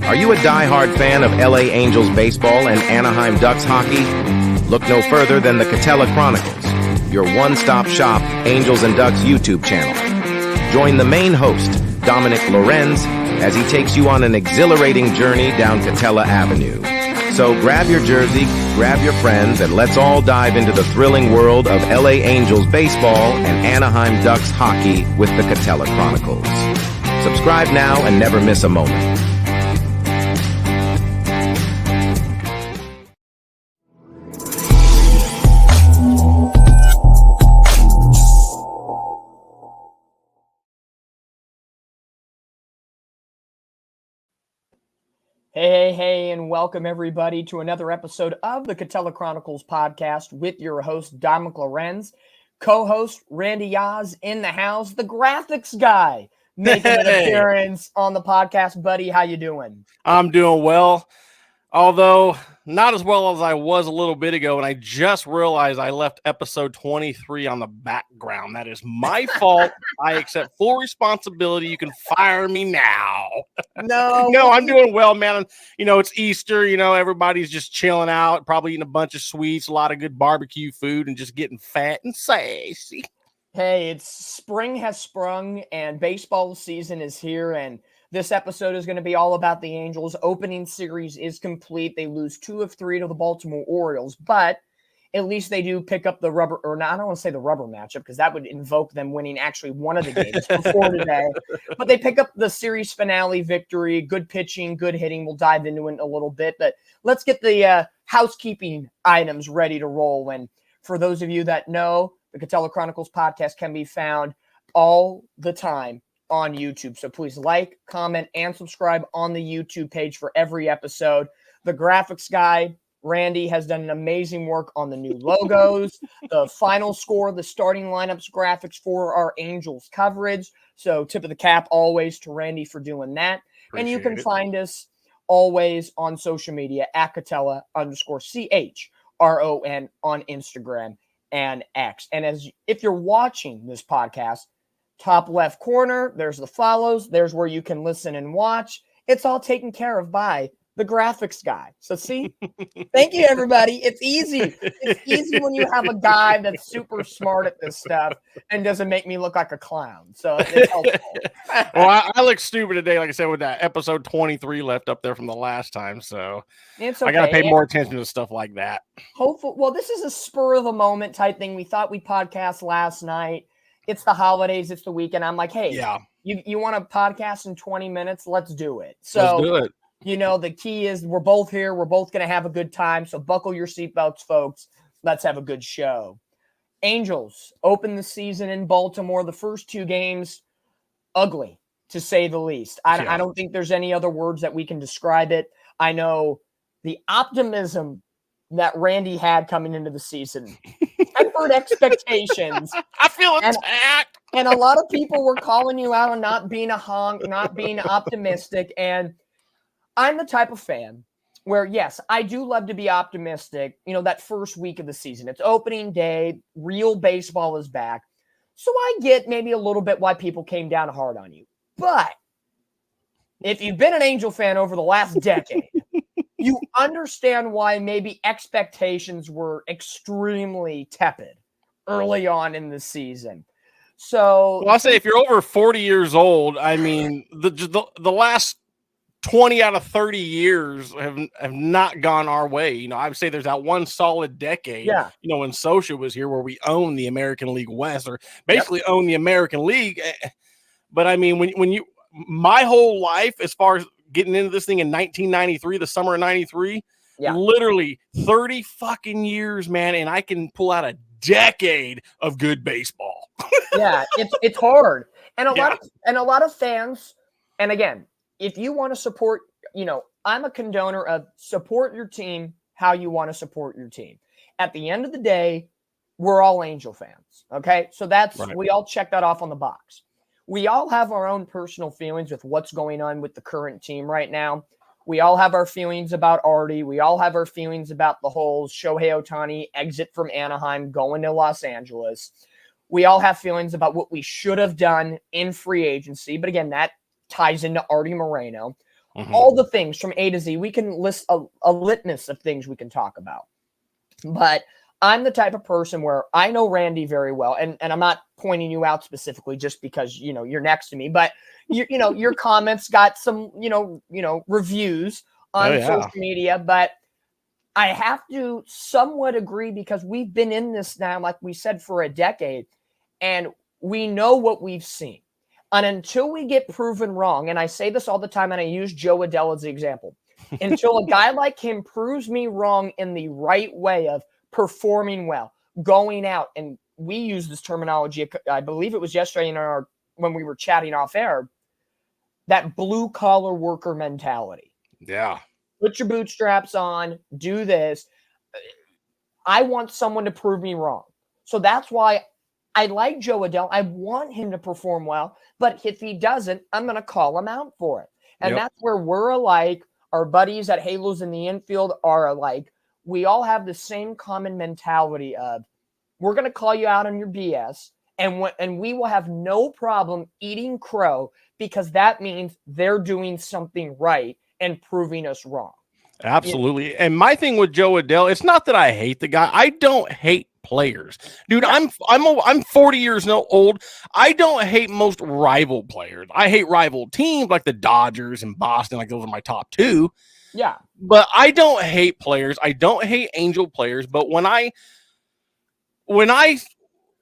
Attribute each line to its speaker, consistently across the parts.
Speaker 1: Are you a diehard fan of LA Angels baseball and Anaheim Ducks hockey? Look no further than the Katella Chronicles, your one-stop shop Angels and Ducks YouTube channel. Join the main host, Dominick Lorenz, as he takes you on an exhilarating journey down Katella Avenue. So grab your jersey, grab your friends, and let's all dive into the thrilling world of LA Angels baseball and Anaheim Ducks hockey with the Katella Chronicles. Subscribe now and never miss a moment.
Speaker 2: Hey, and welcome everybody to another episode of the Katella Chronicles Podcast with your host, Dominick Lorenz, co-host Randy Yaws in the house, the graphics guy, making an appearance on the podcast. Buddy, how you doing?
Speaker 3: I'm doing well, although not as well as I was a little bit ago, and I just realized I left episode 23 on the background. That is my fault. I accept full responsibility. You can fire me now. No, I'm doing well, man. You know, it's Easter. You know, everybody's just chilling out, probably eating a bunch of sweets, a lot of good barbecue food, and just getting fat and sassy.
Speaker 2: Hey, it's spring has sprung, and baseball season is here, and this episode is going to be all about the Angels. Opening series is complete. They lose 2 of 3 to the Baltimore Orioles, but at least they do pick up the rubber, or not, I don't want to say the rubber matchup because that would invoke them winning actually one of the games before today. But they pick up the series finale victory. Good pitching, good hitting. We'll dive into it in a little bit, but let's get the housekeeping items ready to roll. And for those of you that know, the Katella Chronicles podcast can be found all the time on YouTube. So please like, comment, and subscribe on the YouTube page for every episode. The graphics guy, Randy, has done an amazing work on the new logos, the final score, the starting lineups graphics for our Angels coverage. So tip of the cap always to Randy for doing that. And you can find us always on social media at Katella_CHRON on Instagram and X. And if you're watching this podcast, top left corner, there's the follows. There's where you can listen and watch. It's all taken care of by the graphics guy. So see, thank you, everybody. It's easy. It's easy when you have a guy that's super smart at this stuff and doesn't make me look like a clown. So it's helpful.
Speaker 3: Well, I look stupid today, like I said, with that episode 23 left up there from the last time. So
Speaker 2: it's okay.
Speaker 3: I got to pay more attention to stuff like that.
Speaker 2: Hopefully, well, this is a spur of the moment type thing. We thought we'd podcast last night. It's the holidays. It's the weekend. I'm like, hey, you want to podcast in 20 minutes? Let's do it. So
Speaker 3: let's do it.
Speaker 2: You know, the key is we're both here. We're both going to have a good time. So buckle your seatbelts, folks. Let's have a good show. Angels open the season in Baltimore. The first 2 games, ugly, to say the least. I don't think there's any other words that we can describe it. I know the optimism that Randy had coming into the season tempered expectations.
Speaker 3: I feel attacked.
Speaker 2: And a lot of people were calling you out on not being a honk, not being optimistic. And I'm the type of fan where, yes, I do love to be optimistic. You know, that first week of the season, it's opening day, real baseball is back. So I get maybe a little bit why people came down hard on you. But if you've been an Angel fan over the last decade, you understand why maybe expectations were extremely tepid early on in the season. So
Speaker 3: I'll say if you're over 40 years old, I mean, the last 20 out of 30 years have not gone our way. You know, I would say there's that one solid decade, you know, when Socia was here where we own the American League West, or basically own the American League. But I mean, my whole life, as far as getting into this thing in 1993, the summer of 93, literally 30 fucking years, man. And I can pull out a decade of good baseball.
Speaker 2: It's hard. And a lot of fans, and again, if you want to support, you know, I'm a condoner of support your team how you want to support your team. At the end of the day, we're all Angel fans. Okay. So we all check that off on the box. We all have our own personal feelings with what's going on with the current team right now. We all have our feelings about Artie. We all have our feelings about the whole Shohei Ohtani exit from Anaheim, going to Los Angeles. We all have feelings about what we should have done in free agency. But again, that ties into Artie Moreno. all the things from A to Z. We can list a litmus of things we can talk about. But I'm the type of person where I know Randy very well, and I'm not pointing you out specifically just because, you're next to me, but your comments got some, reviews on social media, but I have to somewhat agree because we've been in this now, like we said, for a decade, and we know what we've seen. And until we get proven wrong, and I say this all the time, and I use Joe Adell as the example, until a guy like him proves me wrong in the right way of performing well, going out, and we use this terminology, I believe it was yesterday when we were chatting off air, that blue-collar worker mentality.
Speaker 3: Yeah.
Speaker 2: Put your bootstraps on, do this. I want someone to prove me wrong. So that's why I like Joe Adell. I want him to perform well, but if he doesn't, I'm going to call him out for it. And that's where we're alike. Our buddies at Halos in the Infield are alike. We all have the same common mentality of, we're going to call you out on your BS, and we will have no problem eating crow because that means they're doing something right and proving us wrong.
Speaker 3: Absolutely. And my thing with Joe Adell, it's not that I hate the guy. I don't hate players. Dude, I'm 40 years old. I don't hate most rival players. I hate rival teams like the Dodgers and Boston. Like those are my top two.
Speaker 2: Yeah.
Speaker 3: But I don't hate players. I don't hate Angel players. But when I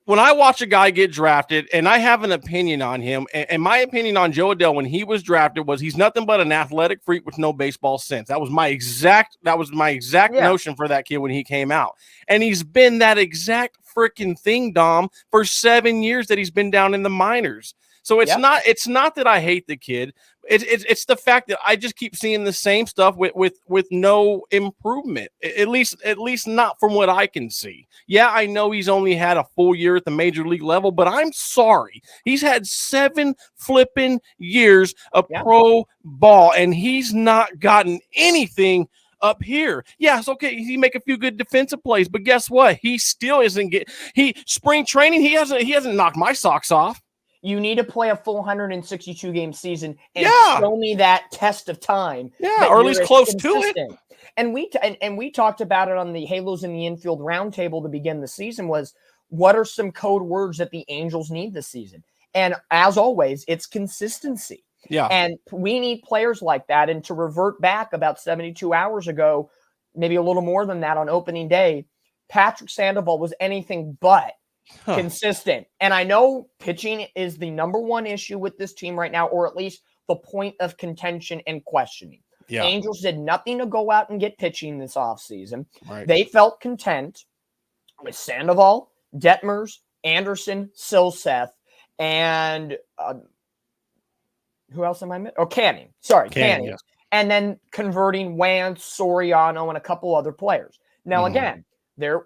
Speaker 3: watch a guy get drafted and I have an opinion on him, and my opinion on Joe Adell when he was drafted was he's nothing but an athletic freak with no baseball sense. That was my exact notion for that kid when he came out. And he's been that exact freaking thing, Dom, for 7 years that he's been down in the minors. So it's not that I hate the kid. It's the fact that I just keep seeing the same stuff with no improvement. At least not from what I can see. Yeah, I know he's only had a full year at the major league level, but I'm sorry. He's had 7 flipping years of pro ball, and he's not gotten anything up here. Yes, okay, he make a few good defensive plays, but guess what? He still isn't spring training, he hasn't knocked my socks off.
Speaker 2: You need to play a full 162 game season and show me that test of time.
Speaker 3: Yeah, or at least close to it.
Speaker 2: And we talked about it on the Halos in the Infield roundtable to begin the season was, what are some code words that the Angels need this season? And as always, it's consistency.
Speaker 3: Yeah.
Speaker 2: And we need players like that. And to revert back about 72 hours ago, maybe a little more than that on opening day, Patrick Sandoval was anything but consistent. And I know pitching is the number one issue with this team right now, or at least the point of contention and questioning.
Speaker 3: Yeah.
Speaker 2: Angels did nothing to go out and get pitching this offseason.
Speaker 3: Right.
Speaker 2: They felt content with Sandoval, Detmers, Anderson, Silseth, and who else am I missing? Oh, Canning. Sorry, Canning. Yes. And then converting Wance, Soriano, and a couple other players. Now, again,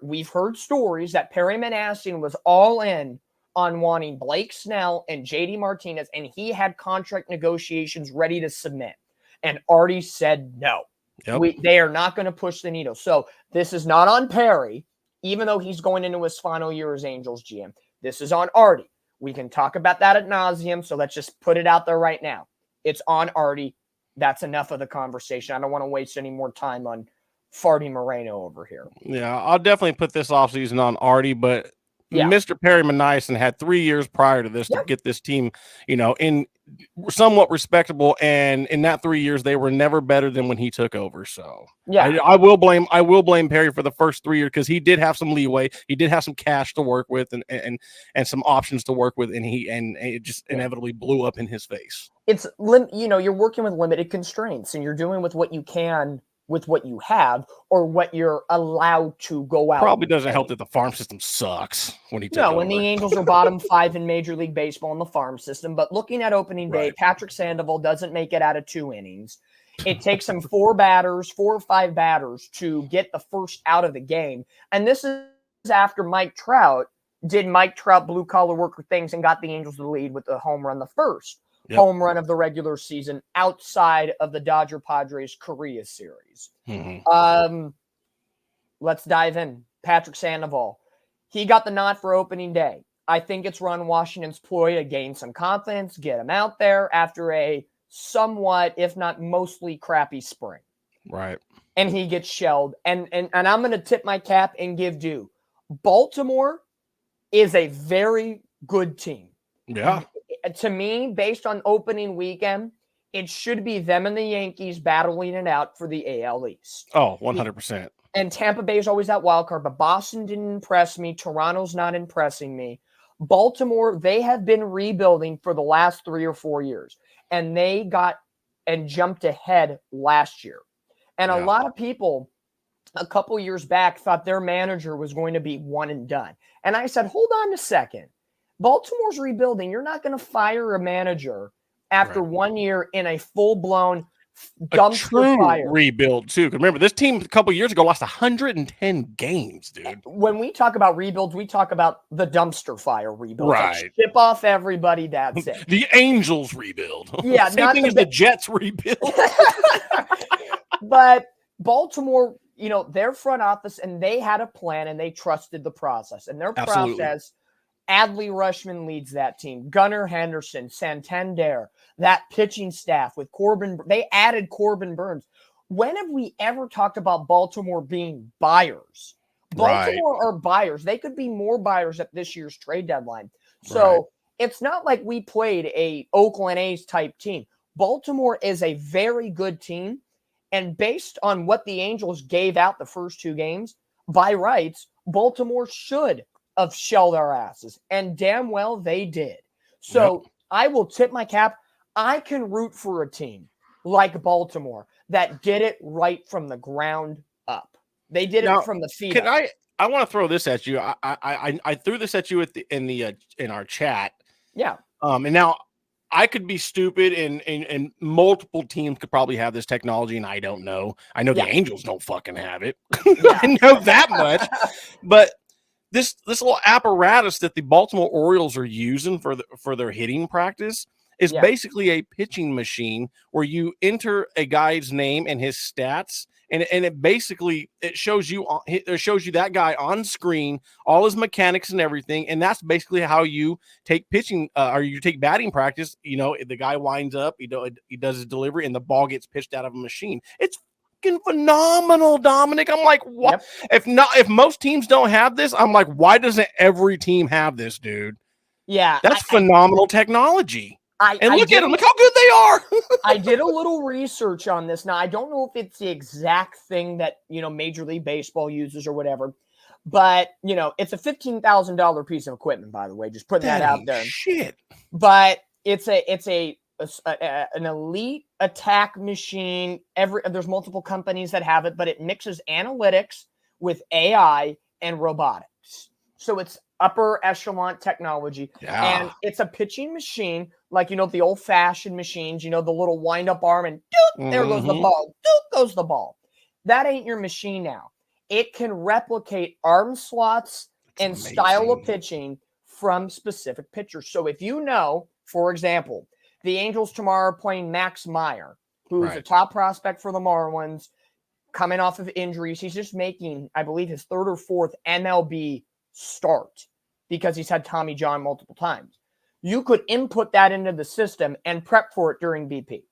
Speaker 2: we've heard stories that Perry Manassian was all in on wanting Blake Snell and JD Martinez, and he had contract negotiations ready to submit. And Artie said no.
Speaker 3: Yep.
Speaker 2: They are not going to push the needle. So this is not on Perry, even though he's going into his final year as Angels GM. This is on Artie. We can talk about that ad nauseum, so let's just put it out there right now. It's on Artie. That's enough of the conversation. I don't want to waste any more time on Farty Moreno over here.
Speaker 3: Yeah, I'll definitely put this offseason on Artie, but Mr. Perry Manassian had 3 years prior to this to get this team, in somewhat respectable, and in that 3 years they were never better than when he took over. So I will blame Perry for the first 3 years because he did have some leeway, he did have some cash to work with and some options to work with, and it just inevitably blew up in his face.
Speaker 2: It's you're working with limited constraints, and you're doing with what you can with what you have or what you're allowed to go out.
Speaker 3: Probably doesn't help that the farm system sucks when he took over.
Speaker 2: When the Angels are bottom 5 in Major League Baseball in the farm system. But looking at opening day, Patrick Sandoval doesn't make it out of 2 innings. It takes him 4 or 5 batters to get the first out of the game. And this is after Mike Trout did Mike Trout blue-collar worker things and got the Angels the lead with the home run, the first home run of the regular season outside of the Dodger-Padres Korea series. Let's dive in. Patrick Sandoval. He got the nod for opening day. I think it's Ron Washington's ploy to gain some confidence, get him out there after a somewhat, if not mostly, crappy spring.
Speaker 3: Right.
Speaker 2: And he gets shelled. And I'm going to tip my cap and give due. Baltimore is a very good team.
Speaker 3: Yeah.
Speaker 2: To me, based on opening weekend, it should be them and the Yankees battling it out for the AL East.
Speaker 3: Oh, 100%.
Speaker 2: And Tampa Bay is always that wild card, but Boston didn't impress me. Toronto's not impressing me. Baltimore, they have been rebuilding for the last 3 or 4 years, and they got and jumped ahead last year. And a lot of people a couple years back thought their manager was going to be one and done. And I said, hold on a second. Baltimore's rebuilding. You're not going to fire a manager after 1 year in a full-blown dumpster fire.
Speaker 3: Rebuild, too. Remember, this team a couple years ago lost 110 games, dude.
Speaker 2: When we talk about rebuilds, we talk about the dumbster fire rebuild.
Speaker 3: Right.
Speaker 2: Like, ship off everybody, that's it.
Speaker 3: The Angels rebuild.
Speaker 2: Yeah.
Speaker 3: Same thing as the Jets rebuild.
Speaker 2: But Baltimore, their front office, and they had a plan, and they trusted the process. And their process, Adley Rutschman leads that team. Gunnar Henderson, Santander, that pitching staff with Corbin. They added Corbin Burns. When have we ever talked about Baltimore being buyers? Baltimore are buyers. They could be more buyers at this year's trade deadline. So it's not like we played a Oakland A's type team. Baltimore is a very good team. And based on what the Angels gave out the first 2 games, by rights, Baltimore should have shelled our asses. And damn well they did. So I will tip my cap. I can root for a team like Baltimore that did it right from the ground up. They did it from the feet up.
Speaker 3: I want to throw this at you. I threw this at you in our chat.
Speaker 2: Yeah.
Speaker 3: And now I could be stupid, and multiple teams could probably have this technology, and I don't know. I know the Angels don't fucking have it. I know that much. But this little apparatus that the Baltimore Orioles are using for their hitting practice is basically a pitching machine where you enter a guy's name and his stats, and it shows you that guy on screen, all his mechanics and everything, and that's basically how you take pitching or you take batting practice. The guy winds up, he does his delivery, and the ball gets pitched out of a machine. It's fucking phenomenal, Dominic. I'm like, what? If most teams don't have this, I'm like, why doesn't every team have this, dude?
Speaker 2: Yeah,
Speaker 3: that's phenomenal technology. Look at them. Look how good they are.
Speaker 2: I did a little research on this. Now, I don't know if it's the exact thing that, Major League Baseball uses or whatever, but, it's a $15,000 piece of equipment, by the way, just putting that out there.
Speaker 3: Shit.
Speaker 2: But it's an elite attack machine. There's multiple companies that have it, but it mixes analytics with AI and robotics. So it's upper echelon technology, and it's a pitching machine, like, the old-fashioned machines, the little wind-up arm, and there goes the ball, goes the ball. That ain't your machine now. It can replicate arm slots and style of pitching from specific pitchers. So if for example, the Angels tomorrow are playing Max Meyer, who's a top prospect for the Marlins, coming off of injuries. He's just making, I believe, his 3rd or 4th MLB start because he's had Tommy John multiple times. You could input that into the system and prep for it during BP.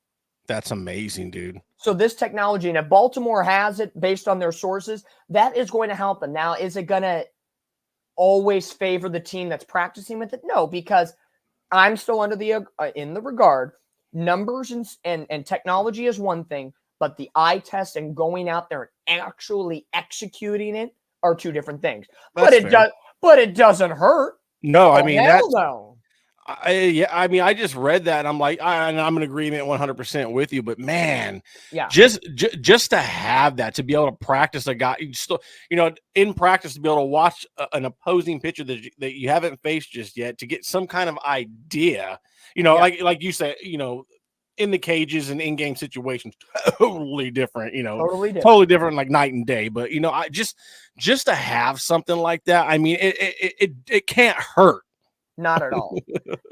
Speaker 3: That's amazing, dude.
Speaker 2: So this technology, and if Baltimore has it based on their sources, that is going to help them. Now, is it going to always favor the team that's practicing with it? No, because I'm still under in the regard, numbers and technology is one thing, but the eye test and going out there and actually executing it are 2 different things. But it doesn't hurt.
Speaker 3: No, I mean,
Speaker 2: I
Speaker 3: just read that and I'm like, I'm in agreement 100% with you, but man, just to have that, to be able to practice a guy, in practice, to be able to watch an opposing pitcher that you haven't faced just yet, to get some kind of idea, like you said, in the cages and in-game situations, totally different, totally different, like night and day. But, I just to have something like that, I mean, it can't hurt.
Speaker 2: Not at all.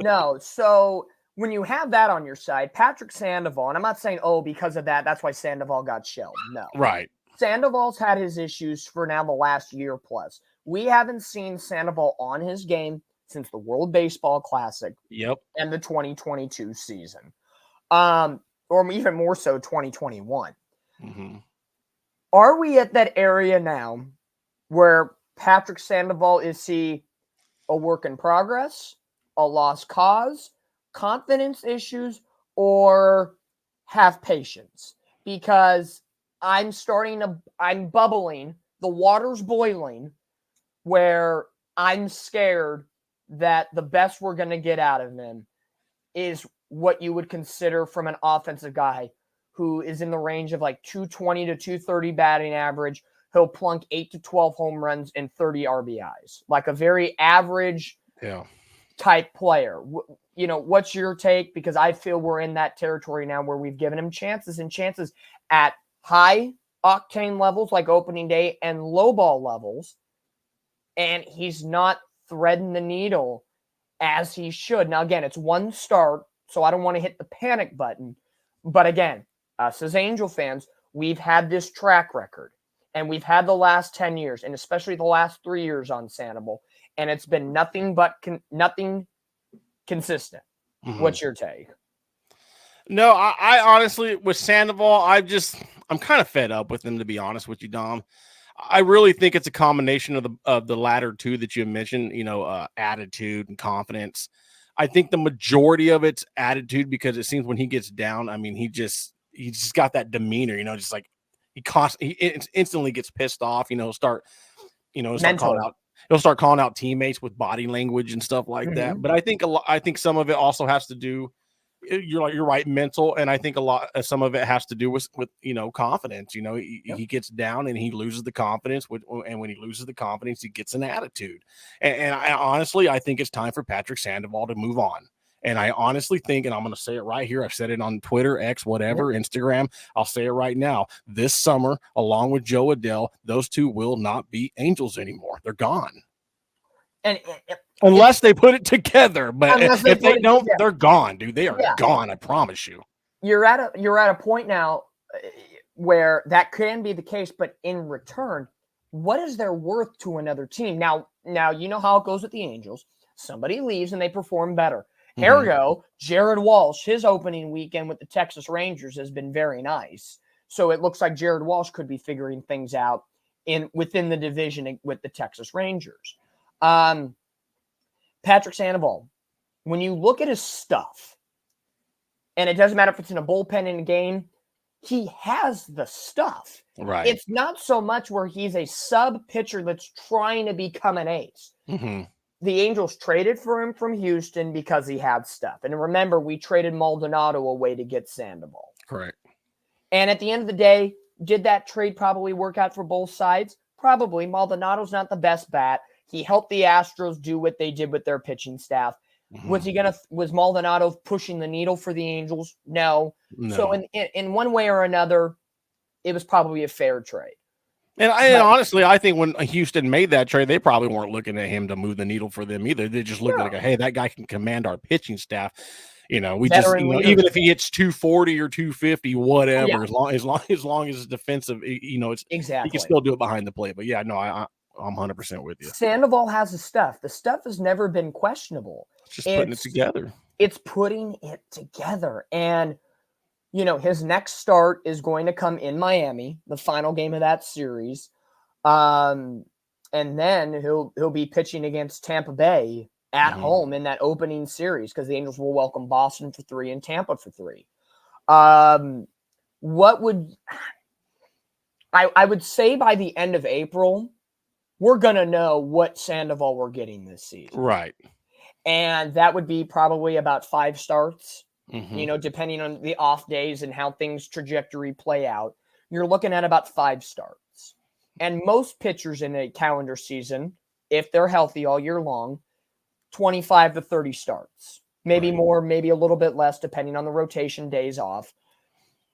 Speaker 2: No. So when you have that on your side, Patrick Sandoval, and I'm not saying, because of that's why Sandoval got shelled. No.
Speaker 3: Right.
Speaker 2: Sandoval's had his issues for now the last year plus. We haven't seen Sandoval on his game since the World Baseball Classic.
Speaker 3: Yep.
Speaker 2: And the 2022 season. or even more so 2021. Mm-hmm. Are we at that area now where Patrick Sandoval, is he a work in progress, a lost cause, confidence issues, or have patience? Because I'm bubbling, the water's boiling, where I'm scared that the best we're going to get out of him is what you would consider from an offensive guy who is in the range of like 220 to 230 batting average. He'll plunk 8 to 12 home runs and 30 RBIs, like a very average type player. What's your take? Because I feel we're in that territory now where we've given him chances at high octane levels like opening day and low ball levels, and he's not threading the needle as he should. Now, again, it's one start, so I don't want to hit the panic button. But again, us as Angel fans, we've had this track record, and we've had the last 10 years, and especially the last 3 years on Sandoval, and it's been nothing but nothing consistent. Mm-hmm. What's your take?
Speaker 3: No, I honestly, with Sandoval, I'm kind of fed up with him, to be honest with you, Dom. I really think it's a combination of the latter two that you mentioned, attitude and confidence. I think the majority of it's attitude, because it seems when he gets down, I mean, he just got that demeanor, just like he instantly gets pissed off, start calling out teammates with body language and stuff like mm-hmm. that. But I think some of it also has to do, you're right, mental, and I think some of it has to do with confidence. He gets down and he loses the confidence, and when he loses the confidence, he gets an attitude. And I honestly think it's time for Patrick Sandoval to move on. And I honestly think, and I'm going to say it right here, I've said it on Twitter, X, whatever, Instagram, I'll say it right now. This summer, along with Joe Adell, those two will not be Angels anymore. They're gone.
Speaker 2: And
Speaker 3: unless they put it together, but if they don't, they're gone, dude. They are gone. I promise you.
Speaker 2: You're at a point now where that can be the case, but in return, what is their worth to another team? Now you know how it goes with the Angels. Somebody leaves and they perform better. Mm-hmm. Ergo, Jared Walsh, his opening weekend with the Texas Rangers has been very nice. So it looks like Jared Walsh could be figuring things out within the division with the Texas Rangers. Patrick Sandoval, when you look at his stuff, and it doesn't matter if it's in a bullpen in a game, he has the stuff.
Speaker 3: Right.
Speaker 2: It's not so much where he's a sub pitcher that's trying to become an ace. Mm-hmm. The Angels traded for him from Houston because he had stuff. And remember, we traded Maldonado away to get Sandoval.
Speaker 3: Correct.
Speaker 2: And at the end of the day, did that trade probably work out for both sides? Probably. Maldonado's not the best bat. He helped the Astros do what they did with their pitching staff. Mm-hmm. Was Maldonado pushing the needle for the Angels? No. So in one way or another, it was probably a fair trade.
Speaker 3: And honestly, I think when Houston made that trade, they probably weren't looking at him to move the needle for them either. They just looked at hey, that guy can command our pitching staff. We just even if he hits 240 or 250, whatever, as long as it's defensive, it's
Speaker 2: exactly,
Speaker 3: he can still do it behind the plate. But I'm 100% with you.
Speaker 2: Sandoval has the stuff. The stuff has never been questionable.
Speaker 3: It's just putting it together.
Speaker 2: It's putting it together. And, his next start is going to come in Miami, the final game of that series. And then he'll be pitching against Tampa Bay at home in that opening series, because the Angels will welcome Boston for 3 and Tampa for 3. What would I would say by the end of April, we're going to know what Sandoval we're getting this season.
Speaker 3: Right.
Speaker 2: And that would be probably about 5 starts, depending on the off days and how things trajectory play out. You're looking at about 5 starts. And most pitchers in a calendar season, if they're healthy all year long, 25 to 30 starts. Maybe more, maybe a little bit less, depending on the rotation days off.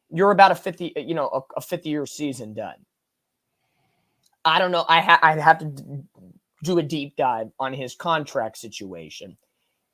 Speaker 2: You're about a 50-year season done. I don't know. I'd have to do a deep dive on his contract situation.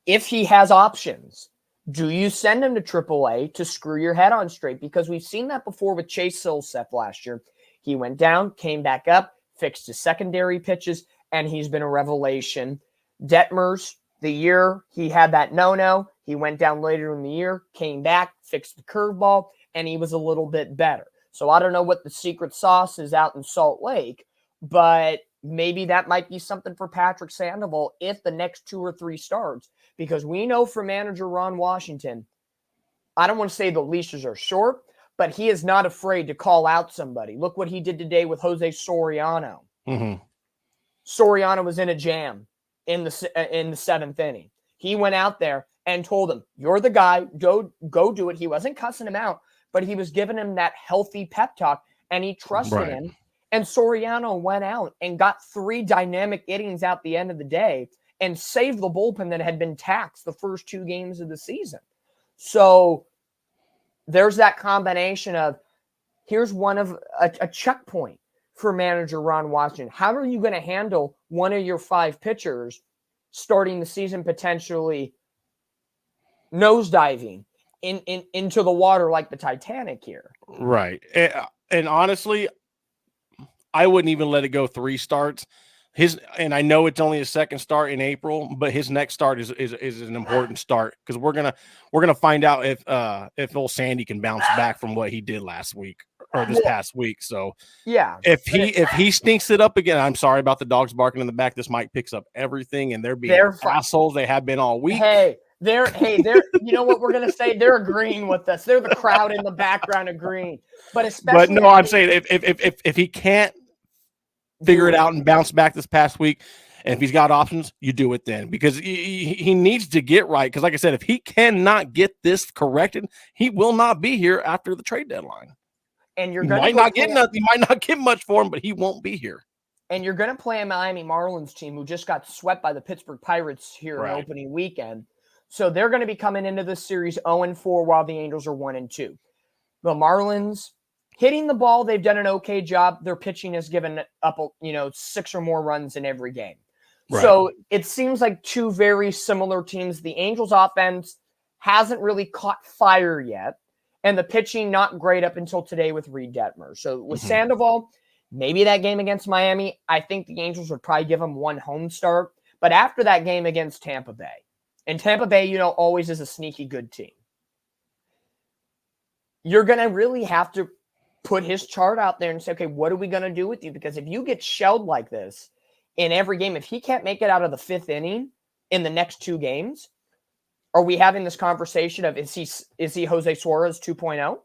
Speaker 2: If he has options, do you send him to AAA to screw your head on straight? Because we've seen that before with Chase Silseth last year. He went down, came back up, fixed his secondary pitches, and he's been a revelation. Detmers, the year he had that no-no, He went down later in the year, came back, fixed the curveball, and he was a little bit better. So I don't know what the secret sauce is out in Salt Lake, but maybe that might be something for Patrick Sandoval if the next 2 or 3 starts, because we know from manager Ron Washington, I don't want to say the leashes are short, but he is not afraid to call out somebody. Look what he did today with Jose Soriano.
Speaker 3: Mm-hmm.
Speaker 2: Soriano was in a jam in the 7th inning. He went out there and told him, "You're the guy, go do it." He wasn't cussing him out, but he was giving him that healthy pep talk, and he trusted him. And Soriano went out and got 3 dynamic innings out the end of the day and saved the bullpen that had been taxed the first 2 games of the season. So there's that combination of, here's one of a checkpoint for manager Ron Washington. How are you going to handle one of your 5 pitchers starting the season potentially nosediving into the water like the Titanic here?
Speaker 3: Right. And honestly, I wouldn't even let it go 3 starts. And I know it's only his 2nd start in April, but his next start is an important start, because we're gonna find out if old Sandy can bounce back from what he did last week or this past week. So
Speaker 2: yeah,
Speaker 3: if he stinks it up again, I'm sorry about the dogs barking in the back. This mic picks up everything, and they're being assholes. They have been all week.
Speaker 2: They're you know what we're gonna say? They're agreeing with us. They're the crowd in the background agreeing. But no,
Speaker 3: I'm saying if he can't figure it out and bounce back this past week, and if he's got options, you do it then, because he needs to get right. Because like I said, if he cannot get this corrected, he will not be here after the trade deadline.
Speaker 2: And
Speaker 3: you might not get nothing. You might not get much for him, but he won't be here.
Speaker 2: And you're going to play a Miami Marlins team who just got swept by the Pittsburgh Pirates here in opening weekend. So they're going to be coming into this series 0-4 while the Angels are 1-2. The Marlins hitting the ball, they've done an okay job. Their pitching has given up, 6 or more runs in every game. Right. So it seems like 2 very similar teams. The Angels offense hasn't really caught fire yet, and the pitching not great up until today with Reid Detmers. So with Sandoval, maybe that game against Miami, I think the Angels would probably give him 1 home start. But after that game against Tampa Bay, and Tampa Bay, always is a sneaky good team, you're going to really have to put his chart out there and say, okay, what are we going to do with you? Because if you get shelled like this in every game, if he can't make it out of the 5th inning in the next 2 games, are we having this conversation of, is he Jose Suarez 2.0?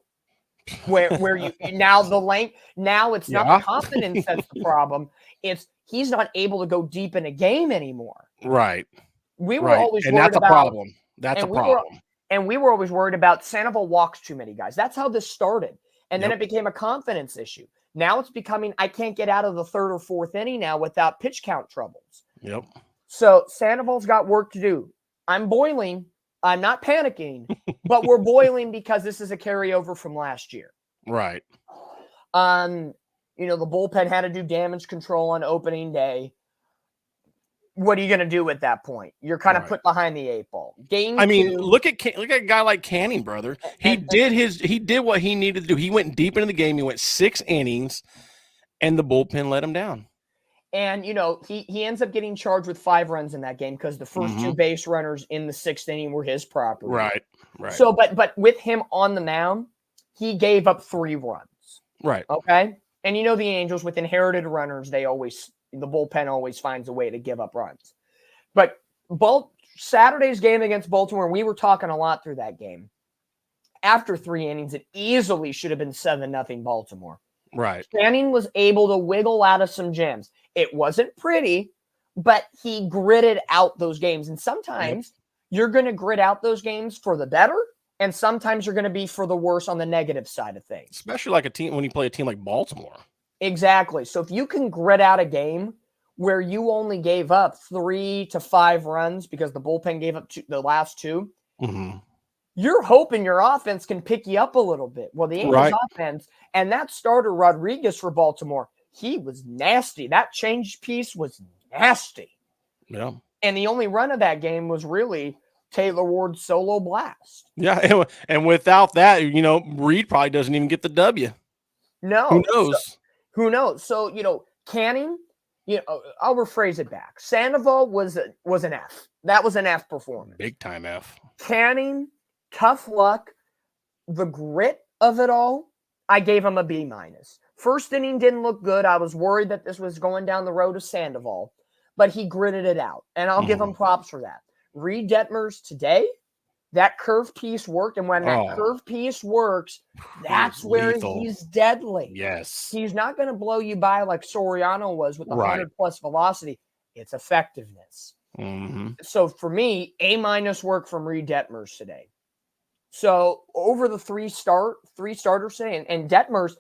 Speaker 2: Where you now the length, now it's not the confidence that's the problem. It's he's not able to go deep in a game anymore.
Speaker 3: Right.
Speaker 2: We were always
Speaker 3: and
Speaker 2: worried
Speaker 3: that's
Speaker 2: about,
Speaker 3: a problem. That's a problem.
Speaker 2: And we were always worried about Sandoval walks too many guys. That's how this started. And then it became a confidence issue. Now it's becoming, I can't get out of the 3rd or 4th inning now without pitch count troubles.
Speaker 3: Yep.
Speaker 2: So Sandoval's got work to do. I'm boiling. I'm not panicking, but we're boiling because this is a carryover from last year.
Speaker 3: Right.
Speaker 2: The bullpen had to do damage control on opening day. What are you going to do at that point? You're kind of put behind the 8 ball.
Speaker 3: Look at a guy like Canning, brother. He did what he needed to do. He went deep into the game. He went 6 innings, and the bullpen let him down.
Speaker 2: And he ends up getting charged with 5 runs in that game because the first 2 base runners in the 6th inning were his property.
Speaker 3: Right.
Speaker 2: So, but with him on the mound, he gave up 3 runs.
Speaker 3: Right.
Speaker 2: Okay. And the Angels with inherited runners, the bullpen always finds a way to give up runs. But Saturday's game against Baltimore, we were talking a lot through that game. After 3 innings, it easily should have been 7-0 Baltimore.
Speaker 3: Right.
Speaker 2: Canning was able to wiggle out of some gems. It wasn't pretty, but he gritted out those games. And sometimes you're going to grit out those games for the better, and sometimes you're going to be for the worse on the negative side of things.
Speaker 3: Especially like a team when you play a team like Baltimore.
Speaker 2: Exactly. So if you can grit out a game where you only gave up 3 to 5 runs because the bullpen gave up the last 2, you're hoping your offense can pick you up a little bit. Well, the Angels offense and that starter Rodriguez for Baltimore, he was nasty. That change piece was nasty.
Speaker 3: Yeah.
Speaker 2: And the only run of that game was really Taylor Ward's solo blast.
Speaker 3: Yeah. And without that, Reid probably doesn't even get the W.
Speaker 2: No.
Speaker 3: Who knows?
Speaker 2: Who knows? So, Canning, I'll rephrase it back. Sandoval was an F. That was an F performance.
Speaker 3: Big time F.
Speaker 2: Canning, tough luck, the grit of it all, I gave him a B-. First inning didn't look good. I was worried that this was going down the road of Sandoval, but he gritted it out, and I'll give him props for that. Reid Detmers today, that curve piece worked, and when that curve piece works, that's where he's deadly.
Speaker 3: Yes.
Speaker 2: He's not going to blow you by like Soriano was with 100-plus velocity. It's effectiveness. So for me, A- work from Reid Detmers today. So over the three starters today, and Detmers,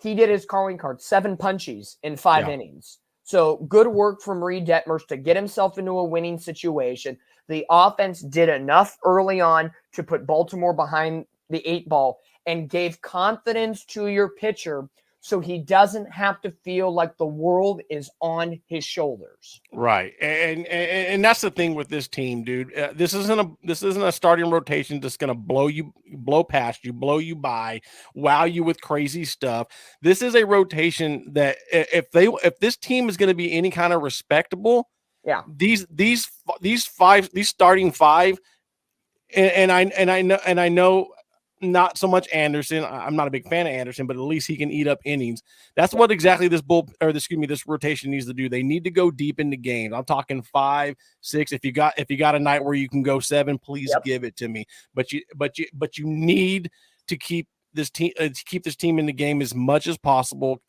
Speaker 2: he did his calling card, 7 punchies in 5 innings. So good work from Reid Detmers to get himself into a winning situation. The offense did enough early on to put Baltimore behind the 8 ball and gave confidence to your pitcher so he doesn't have to feel like the world is on his shoulders.
Speaker 3: Right. And that's the thing with this team, dude. This isn't a starting rotation that's going to blow past you, blow you by, wow you with crazy stuff. This is a rotation that if this team is going to be any kind of respectable, these starting 5, and I know not so much Anderson. I'm not a big fan of Anderson, but at least he can eat up innings. That's what exactly this rotation needs to do. They need to go deep into games. I'm talking 5, 6. If you got a night where you can go 7, please give it to me. But you need to keep this team in the game as much as possible.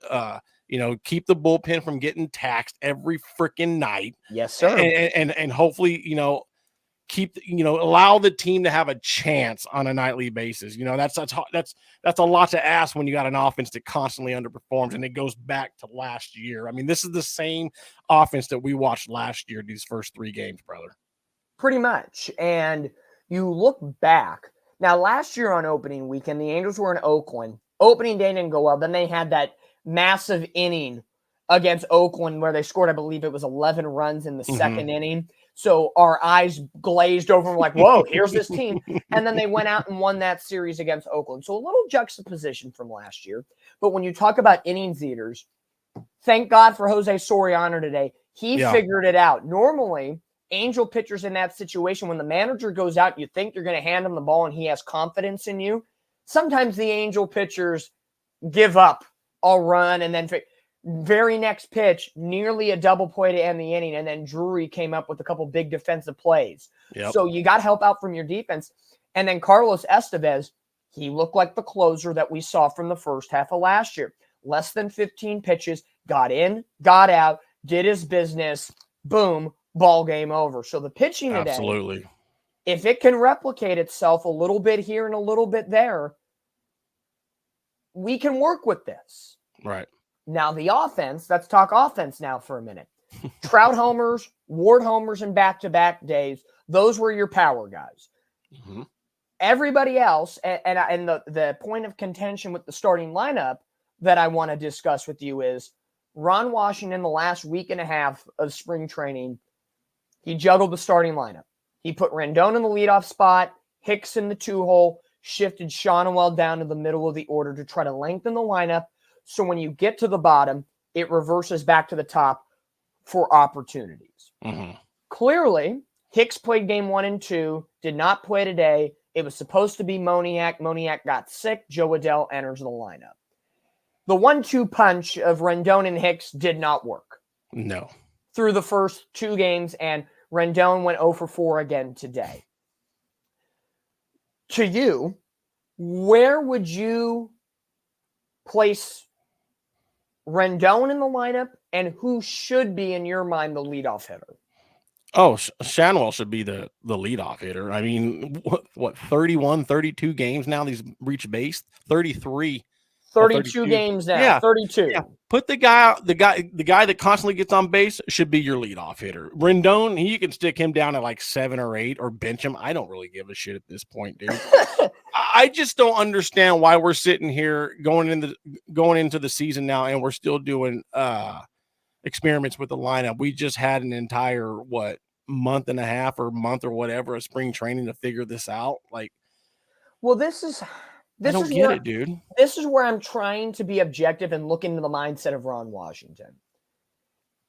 Speaker 3: Keep the bullpen from getting taxed every freaking night.
Speaker 2: Yes, sir.
Speaker 3: And hopefully, allow the team to have a chance on a nightly basis. That's a lot to ask when you got an offense that constantly underperforms, and it goes back to last year. I mean, this is the same offense that we watched last year, these first 3 games, brother.
Speaker 2: Pretty much. And you look back. Now, last year on opening weekend, the Angels were in Oakland. Opening day didn't go well. Then they had that massive inning against Oakland where they scored, I believe it was 11 runs in the second inning. So our eyes glazed over and we're like, whoa, here's this team. And then they went out and won that series against Oakland. So a little juxtaposition from last year. But when you talk about innings eaters, thank God for Jose Soriano today. He figured it out. Normally, Angel pitchers in that situation, when the manager goes out, you think you're going to hand him the ball and he has confidence in you. Sometimes the Angel pitchers give up a run and then very next pitch, nearly a double play to end the inning, and then Drury came up with a couple big defensive plays. So you got help out from your defense. And then Carlos Estevez, he looked like the closer that we saw from the first half of last year. Less than 15 pitches, got in, got out, did his business, boom, ball game over. So the pitching today,
Speaker 3: absolutely,
Speaker 2: if it can replicate itself a little bit here and a little bit there, we can work with this.
Speaker 3: Right.
Speaker 2: Now, the offense, let's talk offense now for a minute. Trout homers, Ward homers in back-to-back days, those were your power guys. Everybody else, and the point of contention with the starting lineup that I want to discuss with you is Ron Washington, the last week and a half of spring training, he juggled the starting lineup. He put Rendon in the leadoff spot, Hicks in the 2-hole, shifted Shonwell down to the middle of the order to try to lengthen the lineup. So when you get to the bottom, it reverses back to the top for opportunities. Clearly, Hicks played game 1 and 2, did not play today. It was supposed to be Moniak. Moniak got sick. Joe Adell enters the lineup. The 1-2 punch of Rendon and Hicks did not work.
Speaker 3: No.
Speaker 2: Through the first 2 games, and Rendon went 0 for 4 again today. To you, where would you place Rendon in the lineup, and who should be, in your mind, the leadoff hitter?
Speaker 3: Oh, Shanwell should be the leadoff hitter. I mean, what 31, 32 games now he's reached base? 32
Speaker 2: games now. 32.
Speaker 3: Yeah. Put the guy that constantly gets on base should be your leadoff hitter. Rendon, you can stick him down at like 7 or 8 or bench him. I don't really give a shit at this point, dude. I just don't understand why we're sitting here going into the season now and we're still doing experiments with the lineup. We just had an entire month and a half or month or whatever of spring training to figure this out. Like,
Speaker 2: well,
Speaker 3: I don't get it, dude.
Speaker 2: This is where I'm trying to be objective and look into the mindset of Ron Washington.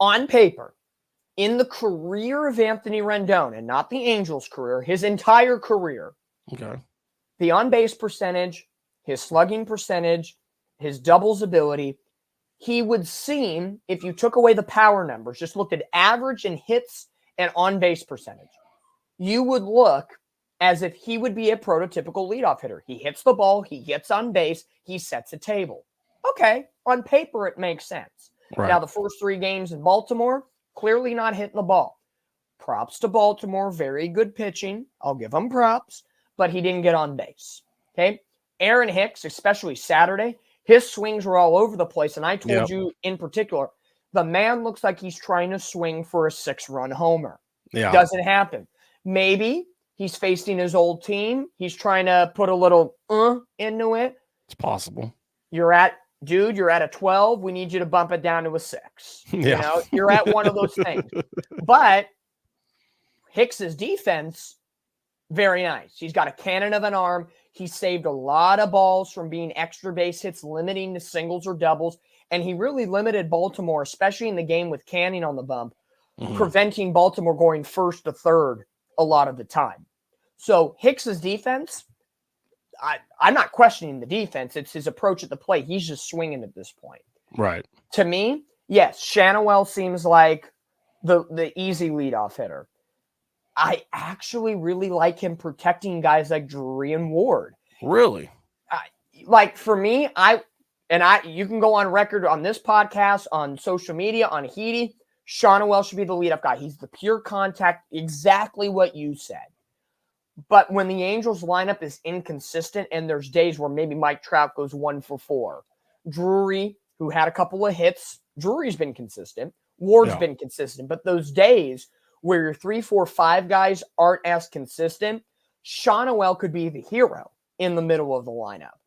Speaker 2: On paper, in the career of Anthony Rendon, and not the Angels' career, his entire career,
Speaker 3: okay,
Speaker 2: the on-base percentage, his slugging percentage, his doubles ability, he would seem, if you took away the power numbers, just looked at average and hits and on-base percentage, you would look as if he would be a prototypical leadoff hitter. He hits the ball, he gets on base, he sets a table. Okay, on paper, it makes sense.
Speaker 3: right.
Speaker 2: Now, the first 3 games in Baltimore, clearly not hitting the ball. Props to Baltimore, very good pitching. I'll give him props, but he didn't get on base. Okay, Aaron Hicks, especially Saturday, his swings were all over the place, and I told you in particular, the man looks like he's trying to swing for a 6-run homer.
Speaker 3: Yeah.
Speaker 2: Doesn't happen. Maybe he's facing his old team. He's trying to put a little into it.
Speaker 3: It's possible.
Speaker 2: You're at a 12. We need you to bump it down to a 6.
Speaker 3: Yeah.
Speaker 2: You know, you're at one of those things. But Hicks's defense, very nice. He's got a cannon of an arm. He saved a lot of balls from being extra base hits, limiting to singles or doubles. And he really limited Baltimore, especially in the game with Canning on the bump, preventing Baltimore going first to third a lot of the time. So Hicks's defense, I'm not questioning the defense. It's his approach at the plate. He's just swinging at this point.
Speaker 3: Right.
Speaker 2: To me, yes, Sandoval seems like the easy leadoff hitter. I actually really like him protecting guys like Drury and Ward.
Speaker 3: Really?
Speaker 2: Like for me, you can go on record on this podcast, on social media, on Heedy. Sandoval should be the leadoff guy. He's the pure contact, exactly what you said. But when the Angels lineup is inconsistent and there's days where maybe Mike Trout goes 1 for 4, Drury, who had a couple of hits, Drury's been consistent. Ward's been consistent. But those days where your 3, 4, 5 guys aren't as consistent, Sandoval could be the hero in the middle of the lineup.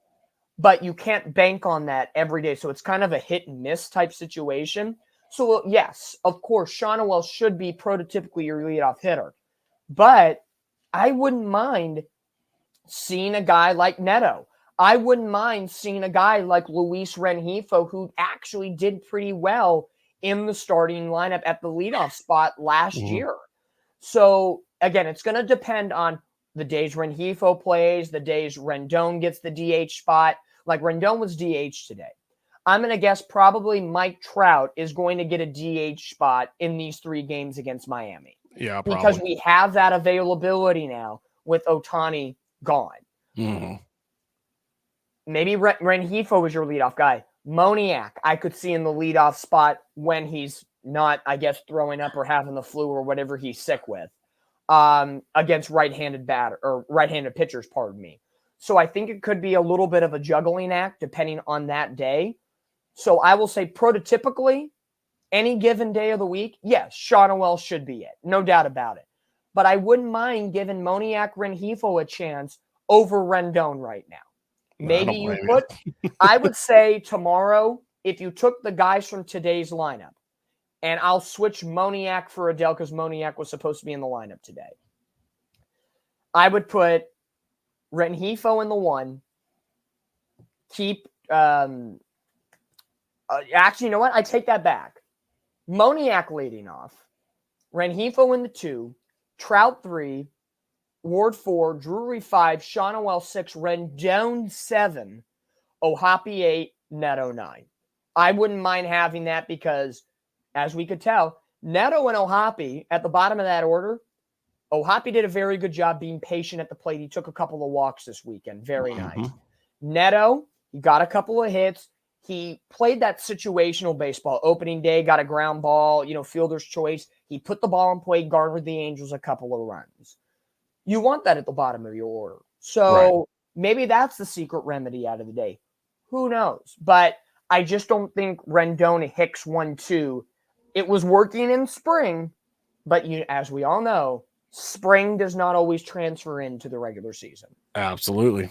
Speaker 2: But you can't bank on that every day. So it's kind of a hit and miss type situation. So yes, of course, Sandoval should be prototypically your leadoff hitter. But I wouldn't mind seeing a guy like Neto. I wouldn't mind seeing a guy like Luis Rengifo, who actually did pretty well in the starting lineup at the leadoff spot last year. So, again, it's going to depend on the days Rengifo plays, the days Rendon gets the DH spot. Like Rendon was DH today. I'm going to guess probably Mike Trout is going to get a DH spot in these 3 games against Miami.
Speaker 3: Yeah, probably.
Speaker 2: Because we have that availability now with Ohtani gone. Maybe Rengifo is your leadoff guy. Moniak, I could see in the leadoff spot when he's not, I guess, throwing up or having the flu or whatever he's sick with against right-handed pitchers, pardon me. So I think it could be a little bit of a juggling act depending on that day. So I will say prototypically, any given day of the week, yes, Sandoval should be it. No doubt about it. But I wouldn't mind giving Moniak Rengifo a chance over Rendon right now. Maybe you put, I would say tomorrow, if you took the guys from today's lineup, and I'll switch Moniak for Adele because Moniak was supposed to be in the lineup today. I would put Rengifo in the 1. Keep, actually, you know what? I take that back. Moniak leading off. Rengifo in the 2. Trout 3. Ward 4. Drury 5. Sandoval 6. Rendon 7. Ohtani 8. Neto 9. I wouldn't mind having that because, as we could tell, Neto and Ohtani at the bottom of that order, Ohtani did a very good job being patient at the plate. He took a couple of walks this weekend. Very nice. Neto, he got a couple of hits. He played that situational baseball. Opening day, got a ground ball, fielder's choice. He put the ball in play, garnered the Angels a couple of runs. You want that at the bottom of your order. So maybe that's the secret remedy out of the day. Who knows? But I just don't think Rendon Hicks 1-2. It was working in spring, but as we all know, spring does not always transfer into the regular season.
Speaker 3: Absolutely.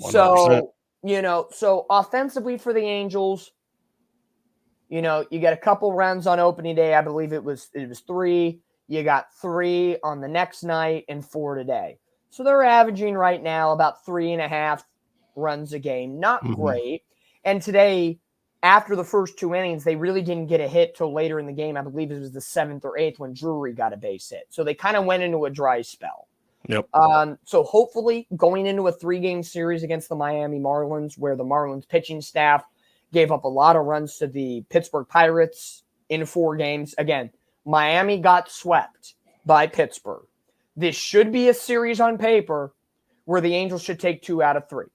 Speaker 3: 100%.
Speaker 2: So offensively for the Angels, you get a couple runs on opening day. I believe it was 3. You got 3 on the next night and 4 today. So they're averaging right now about 3.5 runs a game. Not great. And today, after the first 2 innings, they really didn't get a hit till later in the game. I believe it was the 7th or 8th when Drury got a base hit. So they kind of went into a dry spell.
Speaker 3: Yep.
Speaker 2: So hopefully going into a 3-game series against the Miami Marlins, where the Marlins pitching staff gave up a lot of runs to the Pittsburgh Pirates in 4 games. Again, Miami got swept by Pittsburgh. This should be a series on paper where the Angels should take 2 out of 3.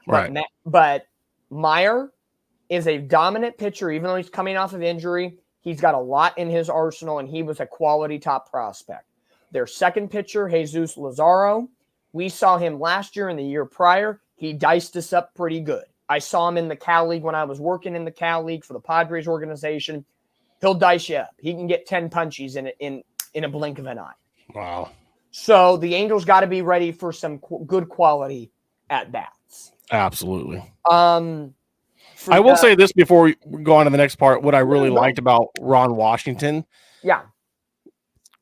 Speaker 3: Right.
Speaker 2: But Meyer is a dominant pitcher, even though he's coming off of injury. He's got a lot in his arsenal, and he was a quality top prospect. Their second pitcher, Jesus Lazaro, we saw him last year and the year prior. He diced us up pretty good. I saw him in the Cal League when I was working in the Cal League for the Padres organization. He'll dice you up. He can get 10 punchies in a blink of an eye.
Speaker 3: Wow.
Speaker 2: So the Angels got to be ready for some good quality at bats.
Speaker 3: Absolutely.
Speaker 2: I
Speaker 3: will say this before we go on to the next part. What I really liked about Ron Washington.
Speaker 2: Yeah.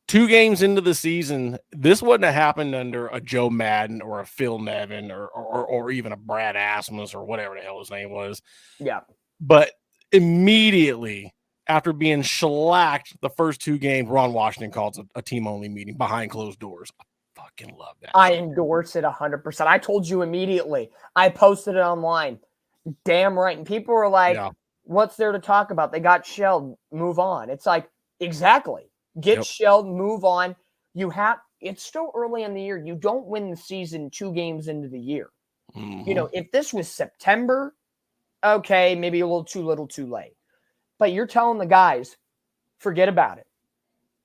Speaker 3: 2 games into the season, this wouldn't have happened under a Joe Madden or a Phil Nevin or even a Brad Asmus or whatever the hell his name was.
Speaker 2: Yeah.
Speaker 3: But immediately after being shellacked the first 2 games, Ron Washington calls a team-only meeting behind closed doors. I fucking love that.
Speaker 2: I endorse it 100%. I told you immediately. I posted it online. Damn right. And people were like, what's there to talk about? They got shelled. Move on. It's like, exactly. Get shelled, move on. It's still early in the year. You don't win the season 2 games into the year.
Speaker 3: Mm-hmm.
Speaker 2: You know, if this was September, okay, maybe a little too late. But you're telling the guys, forget about it.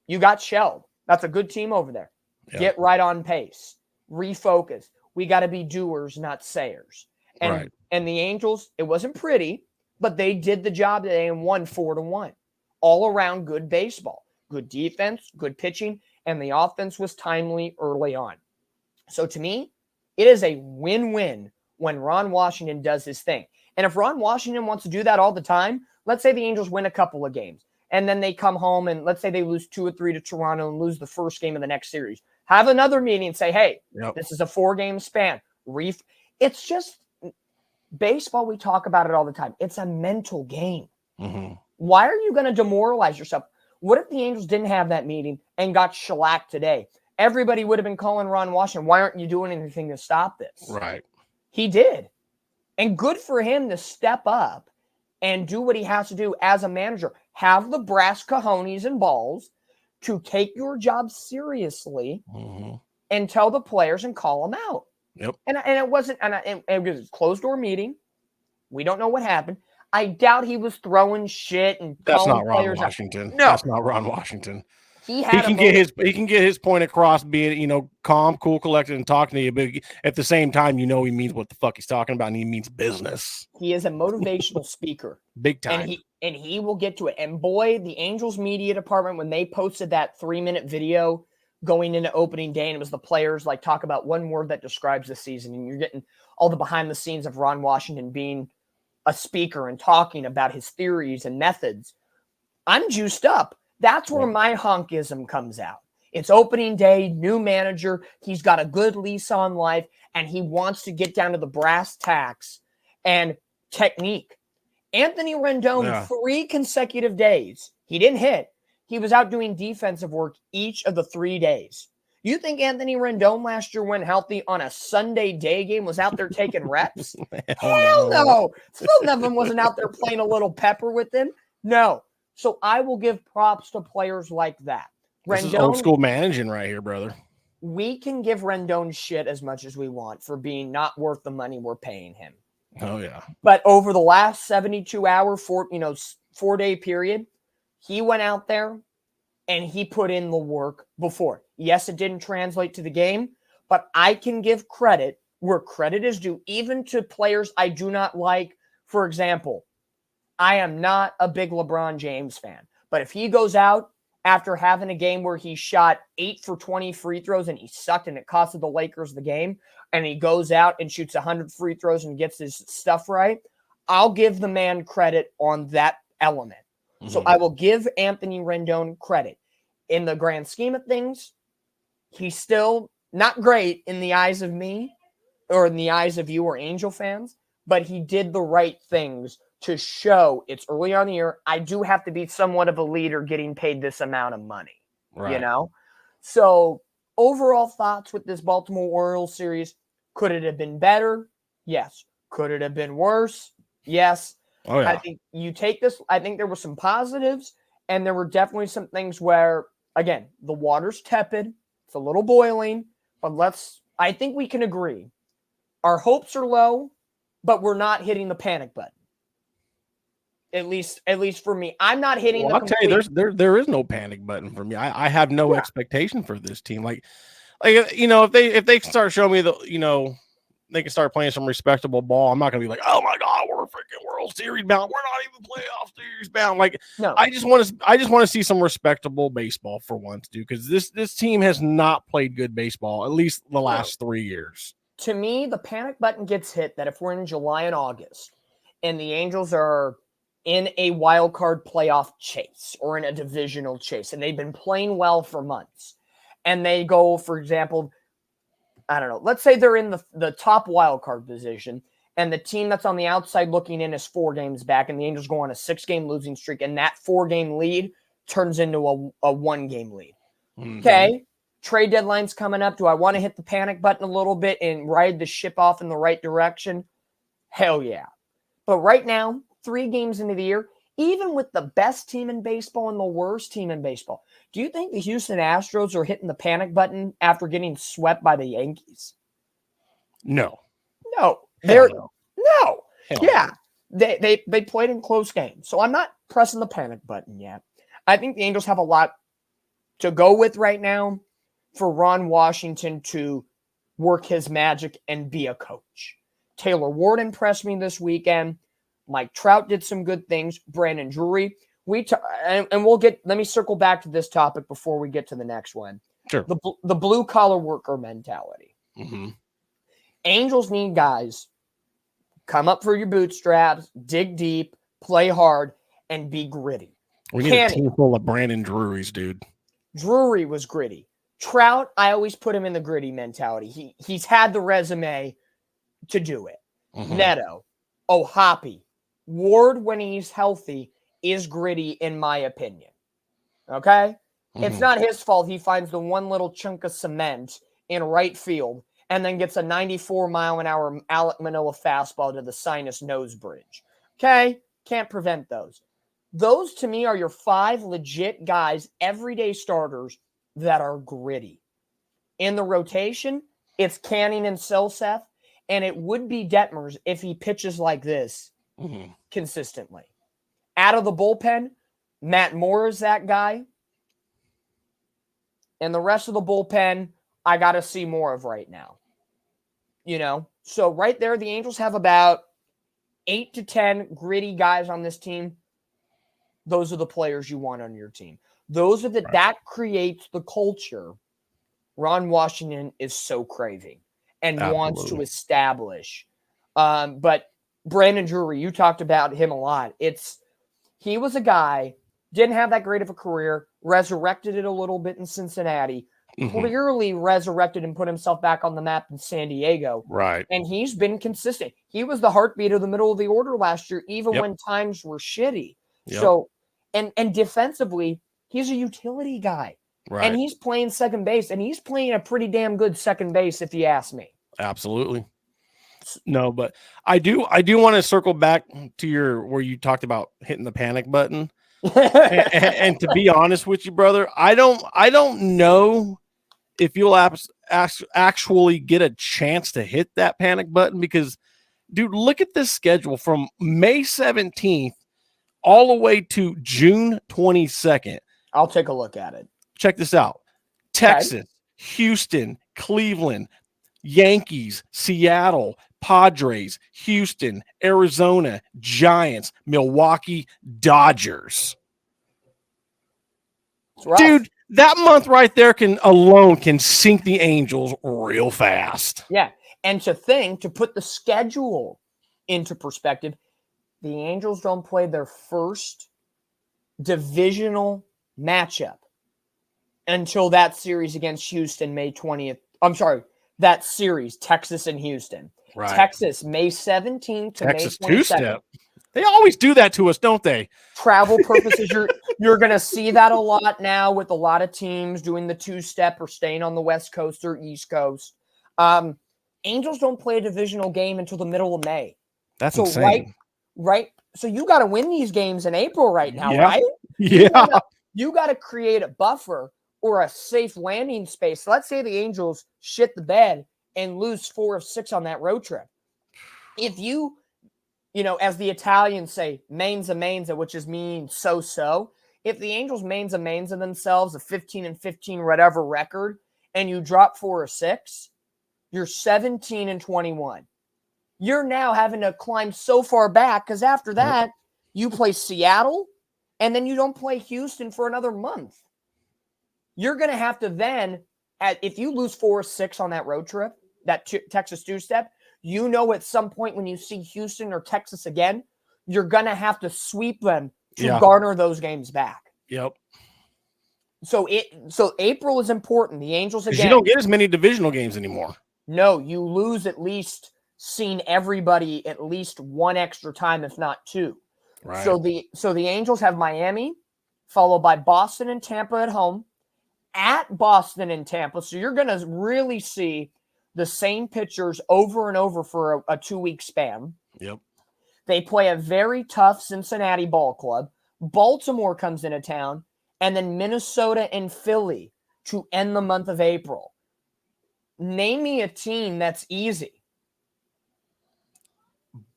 Speaker 2: You got shelled. That's a good team over there. Yeah. Get right on pace. Refocus. We got to be doers, not sayers. And the Angels, it wasn't pretty, but they did the job today and won 4-1. All around good baseball. Good defense, good pitching, and the offense was timely early on. So to me, it is a win-win when Ron Washington does his thing. And if Ron Washington wants to do that all the time, let's say the Angels win a couple of games, and then they come home and let's say they lose 2 or 3 to Toronto and lose the first game of the next series. Have another meeting and say, hey, this is a 4-game span. It's just baseball. We talk about it all the time. It's a mental game.
Speaker 3: Mm-hmm.
Speaker 2: Why are you going to demoralize yourself? What if the Angels didn't have that meeting and got shellacked today? Everybody would have been calling Ron Washington, why aren't you doing anything to stop this?
Speaker 3: Right.
Speaker 2: He did. And good for him to step up and do what he has to do as a manager. Have the brass cojones and balls to take your job seriously and tell the players and call them out.
Speaker 3: Yep.
Speaker 2: And it wasn't, it was a closed-door meeting. We don't know what happened. I doubt he was throwing shit and
Speaker 3: that's not Ron
Speaker 2: players
Speaker 3: Washington.
Speaker 2: No,
Speaker 3: that's not Ron Washington.
Speaker 2: He
Speaker 3: can get his point across, being calm, cool, collected, and talking to you, but at the same time, he means what the fuck he's talking about, and he means business.
Speaker 2: He is a motivational speaker,
Speaker 3: big time,
Speaker 2: and he will get to it. And boy, the Angels media department, when they posted that 3-minute video going into opening day, and it was the players talk about one word that describes the season, and you're getting all the behind the scenes of Ron Washington being a speaker and talking about his theories and methods. I'm juiced up. That's where my honkism comes out. It's opening day, new manager. He's got a good lease on life, and he wants to get down to the brass tacks and technique. Anthony Rendon, 3 consecutive days. He didn't hit. He was out doing defensive work each of the 3 days. You think Anthony Rendon last year, when healthy on a Sunday day game, was out there taking reps? Hell no. Phil Nevin wasn't out there playing a little pepper with him. No. So I will give props to players like that.
Speaker 3: This is old school managing right here, brother.
Speaker 2: We can give Rendon shit as much as we want for being not worth the money we're paying him.
Speaker 3: Oh, yeah.
Speaker 2: But over the last 72-hour, 4-day period, he went out there and he put in the work before. Yes, it didn't translate to the game, but I can give credit where credit is due, even to players I do not like. For example, I am not a big LeBron James fan, but if he goes out after having a game where he shot 8 for 20 free throws and he sucked and it costed the Lakers the game, and he goes out and shoots 100 free throws and gets his stuff right, I'll give the man credit on that element. Mm-hmm. So I will give Anthony Rendon credit. In the grand scheme of things, he's still not great in the eyes of me or in the eyes of you or Angel fans, but he did the right things to show it's early on in the year. I do have to be somewhat of a leader getting paid this amount of money, you know? So overall thoughts with this Baltimore Orioles series, could it have been better? Yes. Could it have been worse? Yes.
Speaker 3: Oh, yeah.
Speaker 2: I think you take this. I think there were some positives, and there were definitely some things where, again, the water's tepid. It's a little boiling, but I think we can agree. Our hopes are low, but we're not hitting the panic button. At least for me. I'm not hitting the
Speaker 3: I'll tell you, there is no panic button for me. I have no expectation for this team. Like, you know, if they start showing me they can start playing some respectable ball, I'm not going to be like, oh my God, we're freaking World Series bound. We're not even playoff series bound. Like, no. I just want to see some respectable baseball for once, dude, because this team has not played good baseball, at least the last 3 years.
Speaker 2: To me, the panic button gets hit that if we're in July and August and the Angels are in a wild card playoff chase or in a divisional chase, and they've been playing well for months, and they go, for example, I don't know, let's say they're in the top wild card position, and the team that's on the outside looking in is 4 games back, and the Angels go on a 6-game losing streak, and that 4-game lead turns into a 1-game lead. Mm-hmm. Okay, trade deadline's coming up. Do I want to hit the panic button a little bit and ride the ship off in the right direction? Hell yeah. But right now, 3 games into the year, even with the best team in baseball and the worst team in baseball, do you think the Houston Astros are hitting the panic button after getting swept by the Yankees?
Speaker 3: No.
Speaker 2: No. No. Yeah. They played in close games. So I'm not pressing the panic button yet. I think the Angels have a lot to go with right now for Ron Washington to work his magic and be a coach. Taylor Ward impressed me this weekend. Mike Trout did some good things. Brandon Drury. Let me circle back to this topic before we get to the next one.
Speaker 3: Sure.
Speaker 2: The blue collar worker mentality.
Speaker 3: Mm-hmm.
Speaker 2: Angels need guys come up for your bootstraps, dig deep, play hard, and be gritty.
Speaker 3: We need a team full of Brandon Drurys, dude.
Speaker 2: Drury was gritty. Trout, I always put him in the gritty mentality. He's had the resume to do it. Mm-hmm. Neto, Hoppy, Ward when he's healthy is gritty in my opinion. Okay? Mm-hmm. It's not his fault he finds the one little chunk of cement in right field and then gets a 94-mile-an-hour Alek Manoah fastball to the sinus nose bridge. Okay? Can't prevent those. Those, to me, are your 5 legit guys, everyday starters, that are gritty. In the rotation, it's Canning and Silseth, and it would be Detmers if he pitches like this consistently. Out of the bullpen, Matt Moore is that guy. And the rest of the bullpen, I got to see more of right now. You know? So right there, the Angels have about 8 to 10 gritty guys on this team. Those are the players you want on your team. Those are that creates the culture Ron Washington is so craving and wants to establish. But Brandon Drury, you talked about him a lot. He was a guy, didn't have that great of a career, resurrected it a little bit in Cincinnati, clearly resurrected and put himself back on the map in San Diego.
Speaker 3: Right.
Speaker 2: And he's been consistent. He was the heartbeat of the middle of the order last year, even when times were shitty. Yep. So, and defensively, he's a utility guy. Right. And he's playing second base, and he's playing a pretty damn good second base, if you ask me.
Speaker 3: Absolutely. No, but I do want to circle back to where you talked about hitting the panic button. and to be honest with you, brother, I don't know if you'll actually get a chance to hit that panic button because, dude, look at this schedule from May 17th all the way to June 22nd.
Speaker 2: I'll take a look at it.
Speaker 3: Check this out. Texas, Houston, Cleveland, Yankees, Seattle, Padres, Houston, Arizona, Giants, Milwaukee, Dodgers. Dude, that month right there can sink the Angels real fast.
Speaker 2: Yeah. And to put the schedule into perspective, the Angels don't play their first divisional matchup until that series against Houston, May 20th. I'm sorry, that series, Texas and Houston. Right. Texas, May 17th to
Speaker 3: Texas
Speaker 2: May 22nd.
Speaker 3: They always do that to us, don't they?
Speaker 2: Travel purposes, you're going to see that a lot now with a lot of teams doing the two-step or staying on the West Coast or East Coast. Angels don't play a divisional game until the middle of May.
Speaker 3: That's insane.
Speaker 2: Right. So you got to win these games in April right now, right?
Speaker 3: Yeah.
Speaker 2: You got to create a buffer or a safe landing space. Let's say the Angels shit the bed and lose 4 of 6 on that road trip. If you as the Italians say, mainza, which is mean so-so. If the Angels mainza themselves a 15-15 whatever record, and you drop 4 or 6, you're 17-21. You're now having to climb so far back because after that, you play Seattle, and then you don't play Houston for another month. You're going to have to then, if you lose 4 or 6 on that road trip, that Texas two-step, at some point when you see Houston or Texas again, you're going to have to sweep them to garner those games back.
Speaker 3: Yep.
Speaker 2: So April is important. The Angels again.
Speaker 3: You don't get as many divisional games anymore.
Speaker 2: No, you lose at least seeing everybody at least one extra time, if not 2.
Speaker 3: Right.
Speaker 2: So the Angels have Miami, followed by Boston and Tampa at home, at Boston and Tampa. So you're going to really see the same pitchers over and over for a 2-week span.
Speaker 3: Yep.
Speaker 2: They play a very tough Cincinnati ball club. Baltimore comes into town, and then Minnesota and Philly to end the month of April. Name me a team that's easy.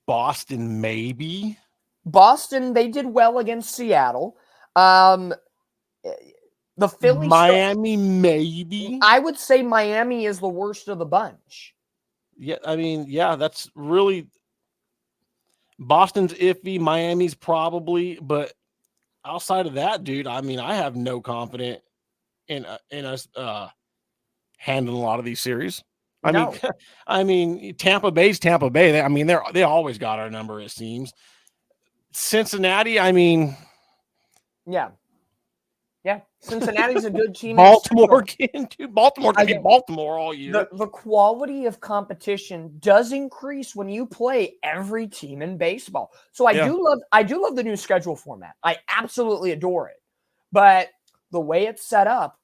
Speaker 3: Boston, maybe.
Speaker 2: Boston, they did well against Seattle. The Phillies,
Speaker 3: Miami, maybe.
Speaker 2: I would say Miami is the worst of the bunch.
Speaker 3: Yeah, I mean, that's really Boston's iffy. Miami's probably, but outside of that, dude, I mean, I have no confidence in us handling a lot of these series. I mean, Tampa Bay's Tampa Bay. They always got our number, it seems. Cincinnati, I mean,
Speaker 2: yeah. Cincinnati's a good team.
Speaker 3: Baltimore can too. Baltimore can be Baltimore all year.
Speaker 2: The quality of competition does increase when you play every team in baseball. So I do love the new schedule format. I absolutely adore it. But the way it's set up,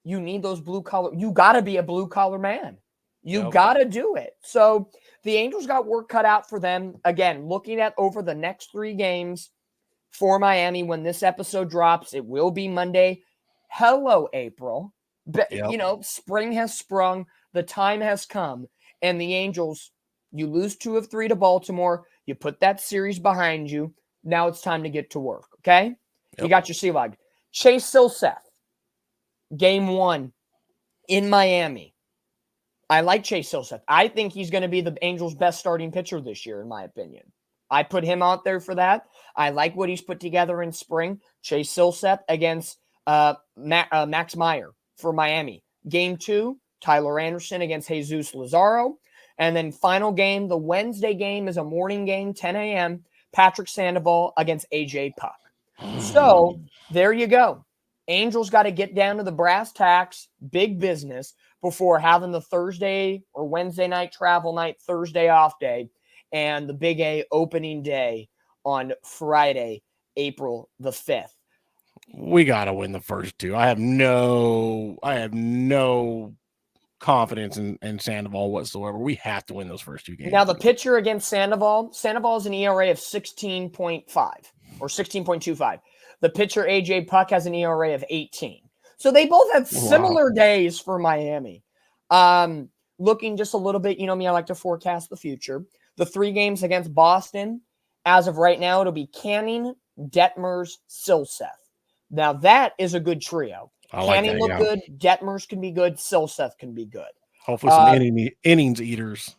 Speaker 2: you need those blue collar. You got to be a blue collar man. You got to do it. So the Angels got work cut out for them. Again, looking at over the next 3 games for Miami, when this episode drops, it will be Monday. Hello, April. But, spring has sprung. The time has come. And the Angels, you lose 2 of 3 to Baltimore. You put that series behind you. Now it's time to get to work, okay? Yep. You got your sea log. Chase Silseth, game 1 in Miami. I like Chase Silseth. I think he's going to be the Angels' best starting pitcher this year, in my opinion. I put him out there for that. I like what he's put together in spring. Chase Silseth against Max Meyer for Miami. Game 2, Tyler Anderson against Jesus Lazaro. And then final game, the Wednesday game is a morning game, 10 a.m., Patrick Sandoval against AJ Puck. So there you go. Angels got to get down to the brass tacks, big business, before having the Thursday or Wednesday night travel night, Thursday off day, and the Big A opening day on Friday, April the 5th.
Speaker 3: We got to win the first 2. I have no confidence in Sandoval whatsoever. We have to win those first 2 games.
Speaker 2: Now, the pitcher against Sandoval is an ERA of 16.5 or 16.25. The pitcher, AJ Puck, has an ERA of 18. So they both have similar days for Miami. Looking just a little bit, I like to forecast the future. The 3 games against Boston, as of right now, it'll be Canning, Detmers, Silseth. Now, that is a good trio. Canning look good, Detmers can be good, Silseth can be good.
Speaker 3: Hopefully some innings eaters.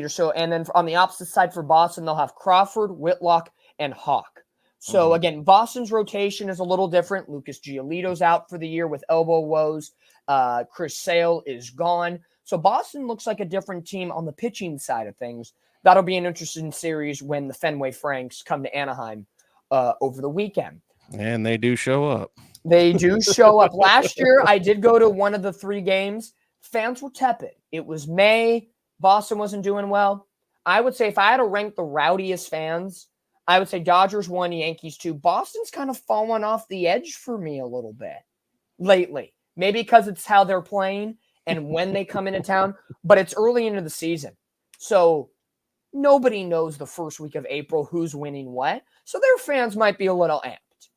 Speaker 2: So, and then on the opposite side for Boston, they'll have Crawford, Whitlock, and Hawk. So, again, Boston's rotation is a little different. Lucas Giolito's out for the year with elbow woes. Chris Sale is gone. So, Boston looks like a different team on the pitching side of things. That'll be an interesting series when the Fenway Franks come to Anaheim over the weekend.
Speaker 3: And they do show up.
Speaker 2: They do show up. Last year, I did go to one of the 3 games. Fans were tepid. It was May. Boston wasn't doing well. I would say if I had to rank the rowdiest fans, I would say Dodgers 1, Yankees 2. Boston's kind of fallen off the edge for me a little bit lately. Maybe because it's how they're playing and when they come into town, but it's early into the season. So nobody knows the first week of April who's winning what. So their fans might be a little amped.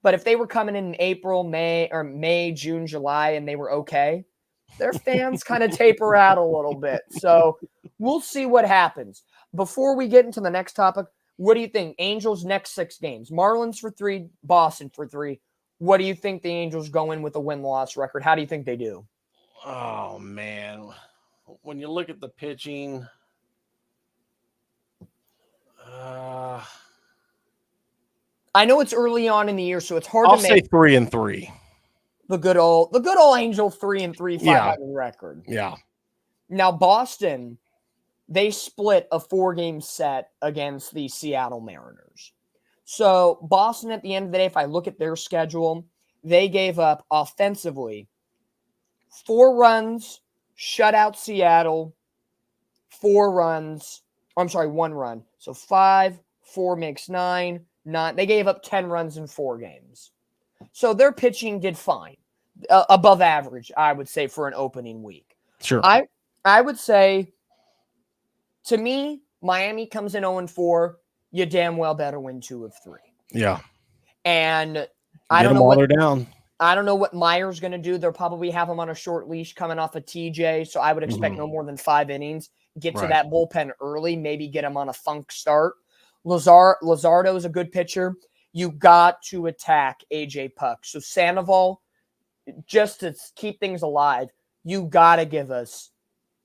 Speaker 2: But if they were coming in April, May, June, July, and they were okay, their fans kind of taper out a little bit. So we'll see what happens. Before we get into the next topic, what do you think? Angels next 6 games. Marlins for 3, Boston for 3. What do you think the Angels go in with a win-loss record? How do you think they do?
Speaker 3: Oh, man. When you look at the pitching,
Speaker 2: I know it's early on in the year, so it's hard
Speaker 3: I'll
Speaker 2: to make.
Speaker 3: say 3-3.
Speaker 2: The good old Angel 3-3 500 record.
Speaker 3: Yeah.
Speaker 2: Now Boston, they split a 4-game set against the Seattle Mariners. So Boston, at the end of the day, if I look at their schedule, they gave up offensively 4 runs, shut out Seattle, 1 run. So 5, 4 makes 9. They gave up 10 runs in 4 games. So their pitching did fine. Above average, I would say, for an opening week.
Speaker 3: Sure.
Speaker 2: I would say, to me, Miami comes in 0-4. You damn well better win 2 of 3.
Speaker 3: Yeah.
Speaker 2: And I don't know
Speaker 3: what they're down.
Speaker 2: I don't know what Meyer's going to do. They'll probably have him on a short leash coming off of TJ. So I would expect no more than 5 innings. Get to that bullpen early. Maybe get him on a funk start. Luzardo is a good pitcher. You got to attack AJ Puck. So Sandoval, just to keep things alive, you got to give us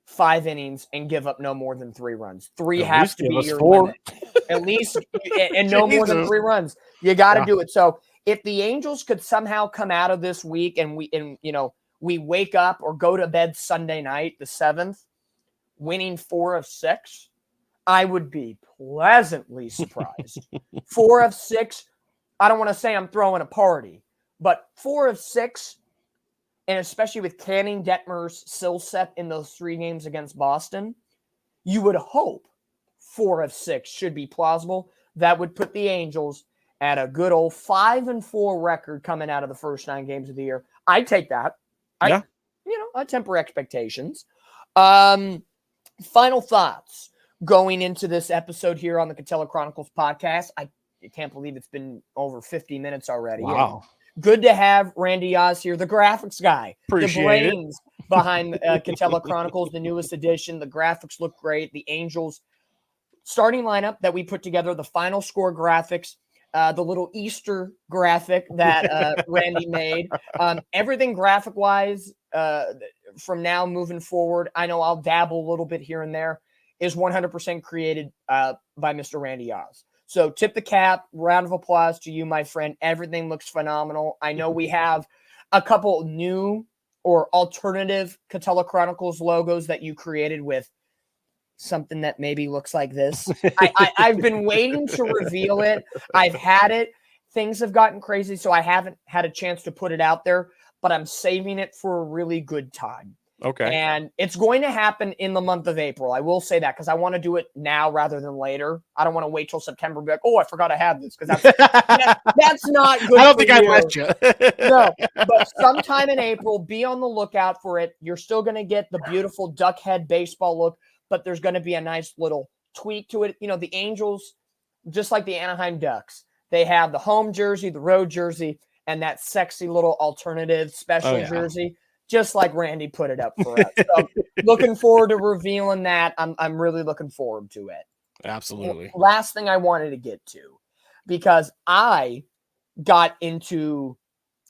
Speaker 2: 5 innings and give up no more than 3 runs. 3 has to be your
Speaker 3: 4
Speaker 2: limit. At least, and no more than 3 runs. You got to do it. So if the Angels could somehow come out of this week and we wake up or go to bed Sunday night, the 7th, winning 4 of 6, I would be pleasantly surprised. 4 of 6, I don't want to say I'm throwing a party, but 4 of 6, and especially with Canning, Detmers, Silseth in those 3 games against Boston, you would hope 4 of 6 should be plausible. That would put the Angels at a good old 5-4 record coming out of the first 9 games of the year. I'd take that. I temper expectations. Final thoughts going into this episode here on the Katella Chronicles podcast. I can't believe it's been over 50 minutes already.
Speaker 3: Wow.
Speaker 2: Good to have Randy Yaws here, the graphics guy,
Speaker 3: Appreciate
Speaker 2: the brains behind Katella Chronicles, the newest edition. The graphics look great. The Angels starting lineup that we put together, the final score graphics, the little Easter graphic that Randy made. Everything graphic-wise from now moving forward, I know I'll dabble a little bit here and there, is 100% created by Mr. Randy Yaws. So tip the cap, round of applause to you, my friend. Everything looks phenomenal. I know we have a couple new or alternative Katella Chronicles logos that you created with something that maybe looks like this. I've been waiting to reveal it. I've had it. Things have gotten crazy, so I haven't had a chance to put it out there, but I'm saving it for a really good time.
Speaker 3: Okay.
Speaker 2: And it's going to happen in the month of April. I will say that because I want to do it now rather than later. I don't want to wait till September and be like, oh, I forgot I had this, because that's not good.
Speaker 3: I don't think I let you.
Speaker 2: No, but sometime in April, be on the lookout for it. You're still going to get the beautiful duck head baseball look, but there's going to be a nice little tweak to it. You know, the Angels, just like the Anaheim Ducks, they have the home jersey, the road jersey, and that sexy little alternative special jersey, just like Randy put it up for us. So looking forward to revealing that. I'm really looking forward to it.
Speaker 3: Absolutely.
Speaker 2: Last thing I wanted to get to, because I got into,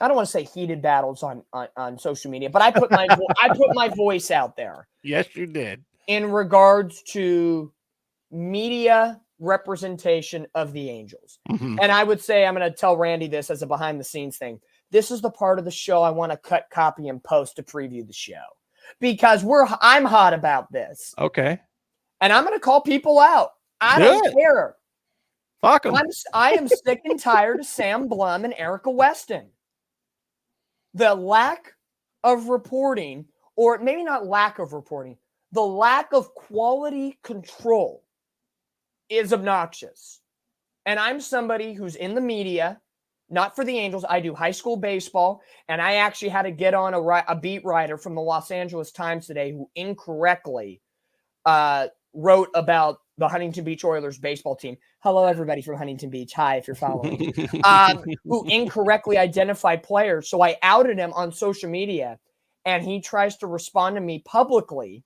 Speaker 2: I don't want to say heated battles on social media, but I put my voice out there.
Speaker 3: Yes, you did.
Speaker 2: In regards to media representation of the Angels.
Speaker 3: Mm-hmm.
Speaker 2: And I would say, I'm going to tell Randy this as a behind the scenes thing. This is the part of the show I want to cut, copy, and post to preview the show, because I'm hot about this.
Speaker 3: Okay.
Speaker 2: And I'm going to call people out. I don't care.
Speaker 3: Fuck them.
Speaker 2: I am sick and tired of Sam Blum and Erica Weston. The lack of reporting, or maybe not lack of reporting, The lack of quality control is obnoxious. And I'm somebody who's in the media, not for the Angels. I do high school baseball, and I actually had to get on a beat writer from the Los Angeles Times today who incorrectly wrote about the Huntington Beach Oilers baseball team. Hello, everybody from Huntington Beach. Hi, if you're following. Who incorrectly identified players. So I outed him on social media, and he tries to respond to me publicly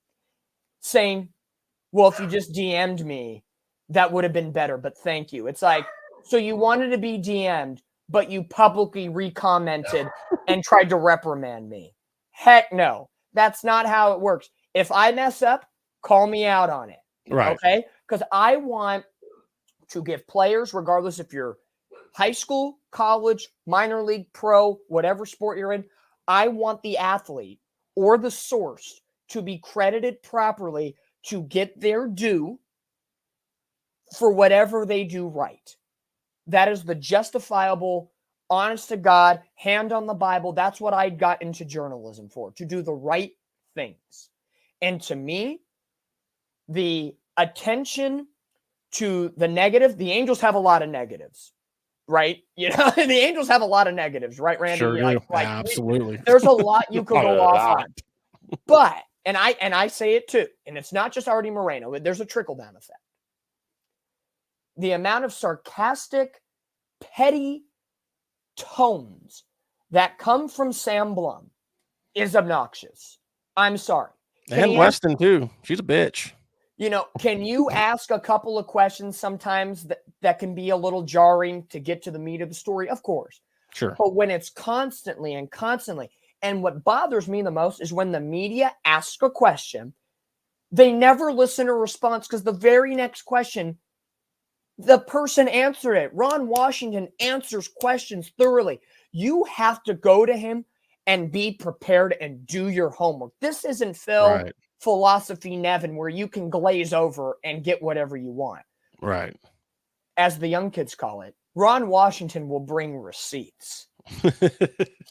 Speaker 2: saying, well, if you just DM'd me, that would have been better, but thank you. It's like, so you wanted to be DM'd, but you publicly recommented and tried to reprimand me. Heck no. That's not how it works. If I mess up, call me out on it.
Speaker 3: Right.
Speaker 2: Okay? Because I want to give players, regardless if you're high school, college, minor league, pro, whatever sport you're in, I want the athlete or the source to be credited properly to get their due for whatever they do right. That is the justifiable, honest to God, hand on the Bible. That's what I got into journalism for, to do the right things. And to me, the attention to the negative, the Angels have a lot of negatives, right? You know, the Angels have a lot of negatives, right, Randy?
Speaker 3: Sure do.
Speaker 2: Like,
Speaker 3: absolutely.
Speaker 2: There's a lot you could go off on. But, and I say it too, and it's not just Artie Moreno, there's a trickle-down effect. The amount of sarcastic, petty tones that come from Sam Blum is obnoxious. I'm sorry.
Speaker 3: And Weston, too. She's a bitch.
Speaker 2: You know, can you ask a couple of questions sometimes that can be a little jarring to get to the meat of the story? Of course.
Speaker 3: Sure.
Speaker 2: But when it's constantly, and what bothers me the most is when the media asks a question, they never listen to a response because the very next question, the person answered it. Ron Washington answers questions thoroughly. You have to go to him and be prepared and do your homework. This isn't Phil Philosophy Nevin where you can glaze over and get whatever you want.
Speaker 3: Right.
Speaker 2: As the young kids call it, Ron Washington will bring receipts.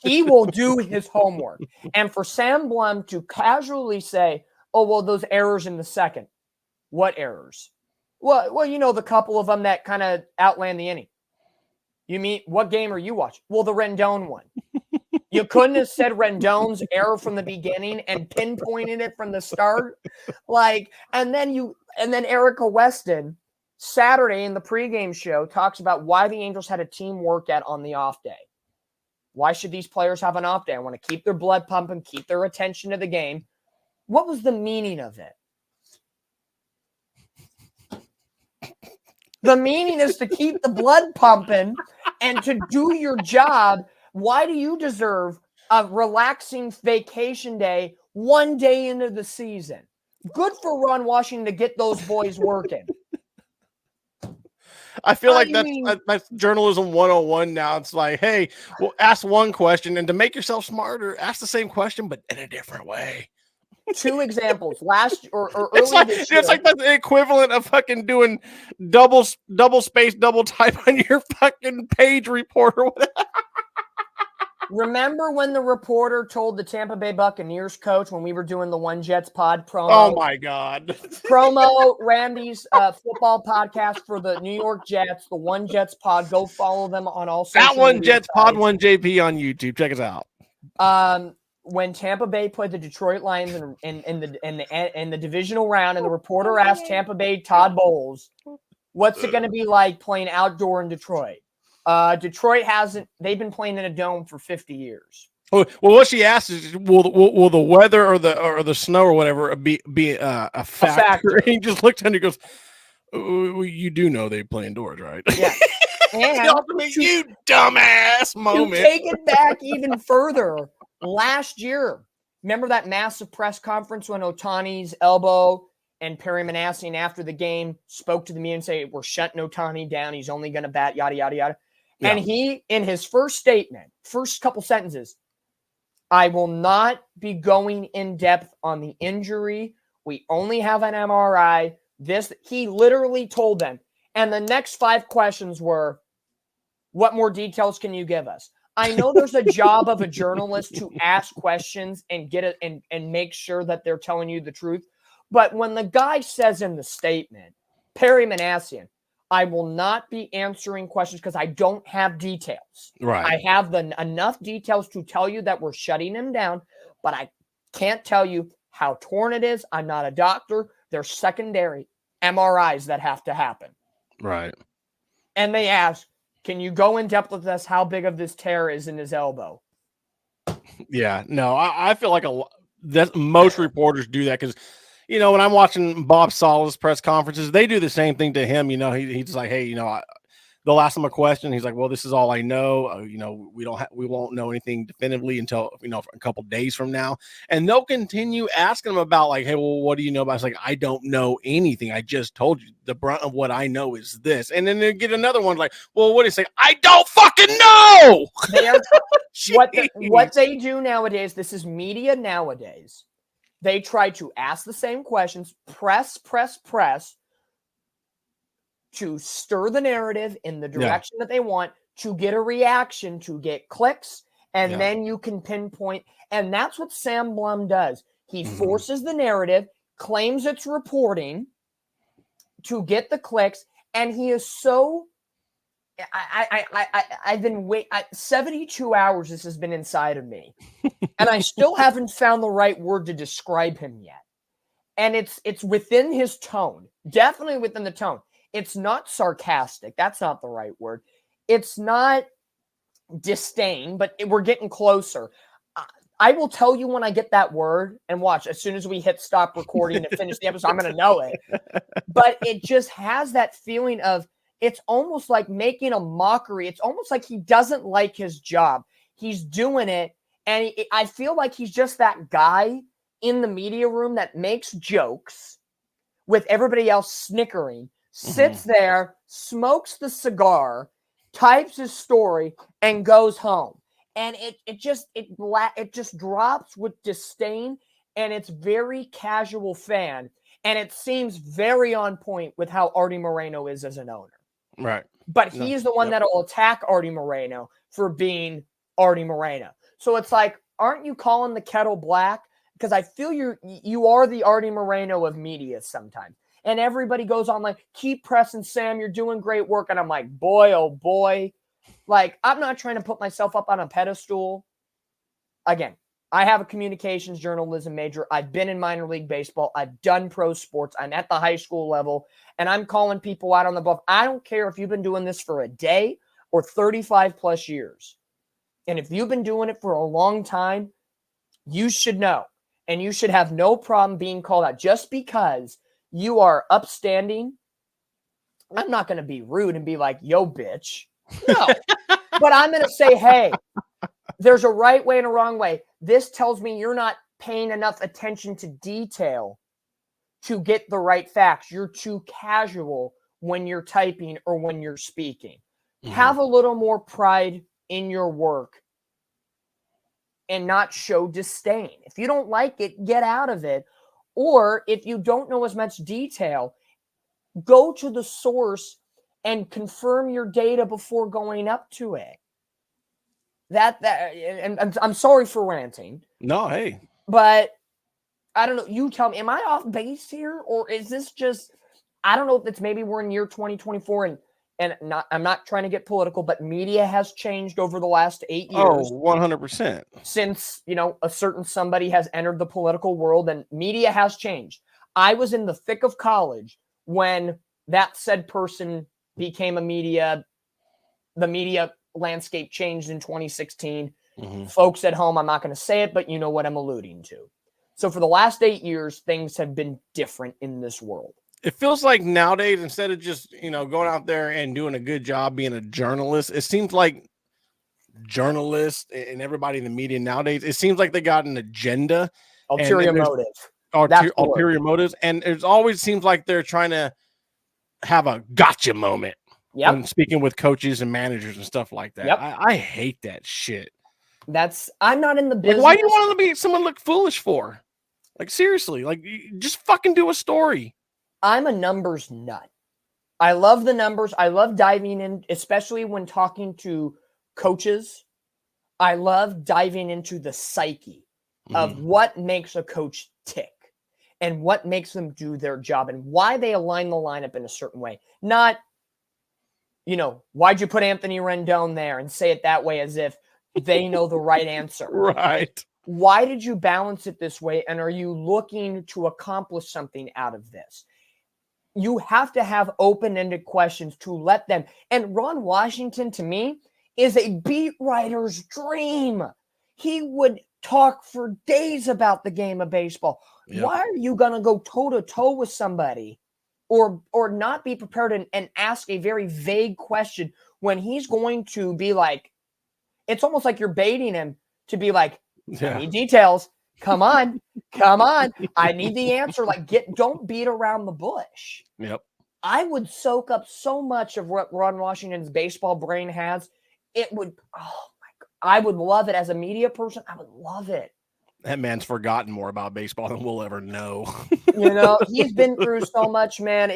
Speaker 2: He will do his homework. And for Sam Blum to casually say, oh, well, those errors in the second. What errors? Well, you know, the couple of them that kind of outland the inning. You mean, what game are you watching? Well, the Rendon one. You couldn't have said Rendon's error from the beginning and pinpointed it from the start. And then Erica Weston, Saturday in the pregame show, talks about why the Angels had a team workout on the off day. Why should these players have an off day? I want to keep their blood pumping, keep their attention to the game. What was the meaning of it? The meaning is to keep the blood pumping and to do your job. Why do you deserve a relaxing vacation day one day into the season? Good for Ron Washington to get those boys working.
Speaker 3: I feel like that's journalism 101 now. It's like, hey, well, ask one question, and to make yourself smarter, ask the same question, but in a different way.
Speaker 2: Two examples. Last or early this year.
Speaker 3: It's like the equivalent of fucking doing double space, double type on your fucking page report or whatever.
Speaker 2: Remember when the reporter told the Tampa Bay Buccaneers coach when we were doing the One Jets pod promo?
Speaker 3: Oh, my God.
Speaker 2: Promo Randy's football podcast for the New York Jets, the One Jets pod. Go follow them on all social
Speaker 3: That One
Speaker 2: media
Speaker 3: Jets
Speaker 2: sites.
Speaker 3: pod, One JP on YouTube. Check us out.
Speaker 2: When Tampa Bay played the Detroit Lions in the divisional round, and the reporter asked Tampa Bay Todd Bowles, what's it going to be like playing outdoor in Detroit? Detroit they've been playing in a dome for 50 years.
Speaker 3: Well, what she asked is, will the weather or the snow or whatever be a factor? And he just looked at her and goes, you do know they play indoors, right?
Speaker 2: Yeah. And
Speaker 3: you dumbass moment.
Speaker 2: To take it back even further, last year, remember that massive press conference when Ohtani's elbow and Perry Manassian after the game spoke to the media and say, we're shutting Ohtani down. He's only going to bat, yada, yada, yada. Yeah. And he, in his first statement, first couple sentences, I will not be going in depth on the injury. We only have an MRI. He literally told them. And the next 5 questions were, what more details can you give us? I know there's a job of a journalist to ask questions and get it and make sure that they're telling you the truth. But when the guy says in the statement, Perry Manassian, I will not be answering questions because I don't have details.
Speaker 3: Right.
Speaker 2: I have enough details to tell you that we're shutting him down, but I can't tell you how torn it is. I'm not a doctor. There's secondary MRIs that have to happen.
Speaker 3: Right.
Speaker 2: And they ask, can you go in depth with us how big of this tear is in his elbow?
Speaker 3: Yeah. No, I feel like that most reporters do that because, when I'm watching Bob Sala's press conferences, they do the same thing to him. He's like, hey, they'll ask him a question. He's like, well, this is all I know. We won't know anything definitively until, a couple days from now. And they'll continue asking him about like, hey, well, what do you know about? It's like, I don't know anything. I just told you the brunt of what I know is this. And then they get another one like, well, what do you say? I don't fucking know.
Speaker 2: What they do nowadays, this is media nowadays. They try to ask the same questions, press, to stir the narrative in the direction that they want, to get a reaction, to get clicks, and then you can pinpoint. And that's what Sam Blum does. He forces the narrative, claims it's reporting to get the clicks, and he is so... I've been 72 hours this has been inside of me, and I still haven't found the right word to describe him yet. And it's within his tone, definitely within the tone. It's not sarcastic. That's not the right word. It's not disdain, but we're getting closer. I will tell you when I get that word, and watch, as soon as we hit stop recording and finish the episode, I'm going to know it. But it just has that feeling of, it's almost like making a mockery. It's almost like he doesn't like his job. He's doing it, and I feel like he's just that guy in the media room that makes jokes with everybody else snickering, sits there, smokes the cigar, types his story, and goes home. And it just drops with disdain, and it's very casual fan, and it seems very on point with how Artie Moreno is as an owner.
Speaker 3: Right.
Speaker 2: But he is the one that will attack Artie Moreno for being Artie Moreno. So it's like, aren't you calling the kettle black? Because I feel you are the Artie Moreno of media sometimes. And everybody goes on like, keep pressing, Sam, you're doing great work. And I'm like, boy, oh boy. Like, I'm not trying to put myself up on a pedestal. Again, I have a communications journalism major. I've been in minor league baseball. I've done pro sports. I'm at the high school level, and I'm calling people out on the bluff. I don't care if you've been doing this for a day or 35 plus years. And if you've been doing it for a long time, you should know. And you should have no problem being called out just because you are upstanding. I'm not going to be rude and be like, yo, bitch. No. But I'm going to say, hey, there's a right way and a wrong way. This tells me you're not paying enough attention to detail to get the right facts. You're too casual when you're typing or when you're speaking. Have a little more pride in your work and not show disdain. If you don't like it, get out of it. Or if you don't know as much detail, go to the source and confirm your data before going up to it. And I'm sorry for ranting.
Speaker 3: No, hey.
Speaker 2: But I don't know. You tell me, am I off base here? Or is this just, I don't know if it's maybe we're in year 2024 and I'm not trying to get political, but media has changed over the last 8 years.
Speaker 3: Oh, 100%.
Speaker 2: Since, a certain somebody has entered the political world, and media has changed. I was in the thick of college when that said person became the media landscape changed in 2016. Folks at home, I'm not going to say it, but you know what I'm alluding to. So for the last 8 years, things have been different in this world.
Speaker 3: It feels like nowadays, instead of just, going out there and doing a good job being a journalist, it seems like journalists and everybody in the media nowadays, it seems like they got an agenda.
Speaker 2: Ulterior motive.
Speaker 3: Ulterior motives. And it always seems like they're trying to have a gotcha moment.
Speaker 2: Yep.
Speaker 3: When speaking with coaches and managers and stuff like that.
Speaker 2: Yep.
Speaker 3: I hate that shit.
Speaker 2: I'm not in the business.
Speaker 3: Like, why do you want to be someone look foolish for? Like, seriously, like, just fucking do a story.
Speaker 2: I'm a numbers nut. I love the numbers. I love diving in, especially when talking to coaches. I love diving into the psyche of what makes a coach tick. and what makes them do their job and why they align the lineup in a certain way. Not, why'd you put Anthony Rendon there and say it that way as if they know the right answer.
Speaker 3: Right.
Speaker 2: Why did you balance it this way? And are you looking to accomplish something out of this? You have to have open-ended questions to let them. And Ron Washington, to me, is a beat writer's dream. He would talk for days about the game of baseball. Yep. Why are you going to go toe-to-toe with somebody or not be prepared and ask a very vague question when he's going to be like, it's almost like you're baiting him to be like, I need details. Come on. I need the answer. Like, don't beat around the bush.
Speaker 3: Yep.
Speaker 2: I would soak up so much of what Ron Washington's baseball brain has. It would, I would love it as a media person. I would love it.
Speaker 3: That man's forgotten more about baseball than we'll ever know.
Speaker 2: He's been through so much, man.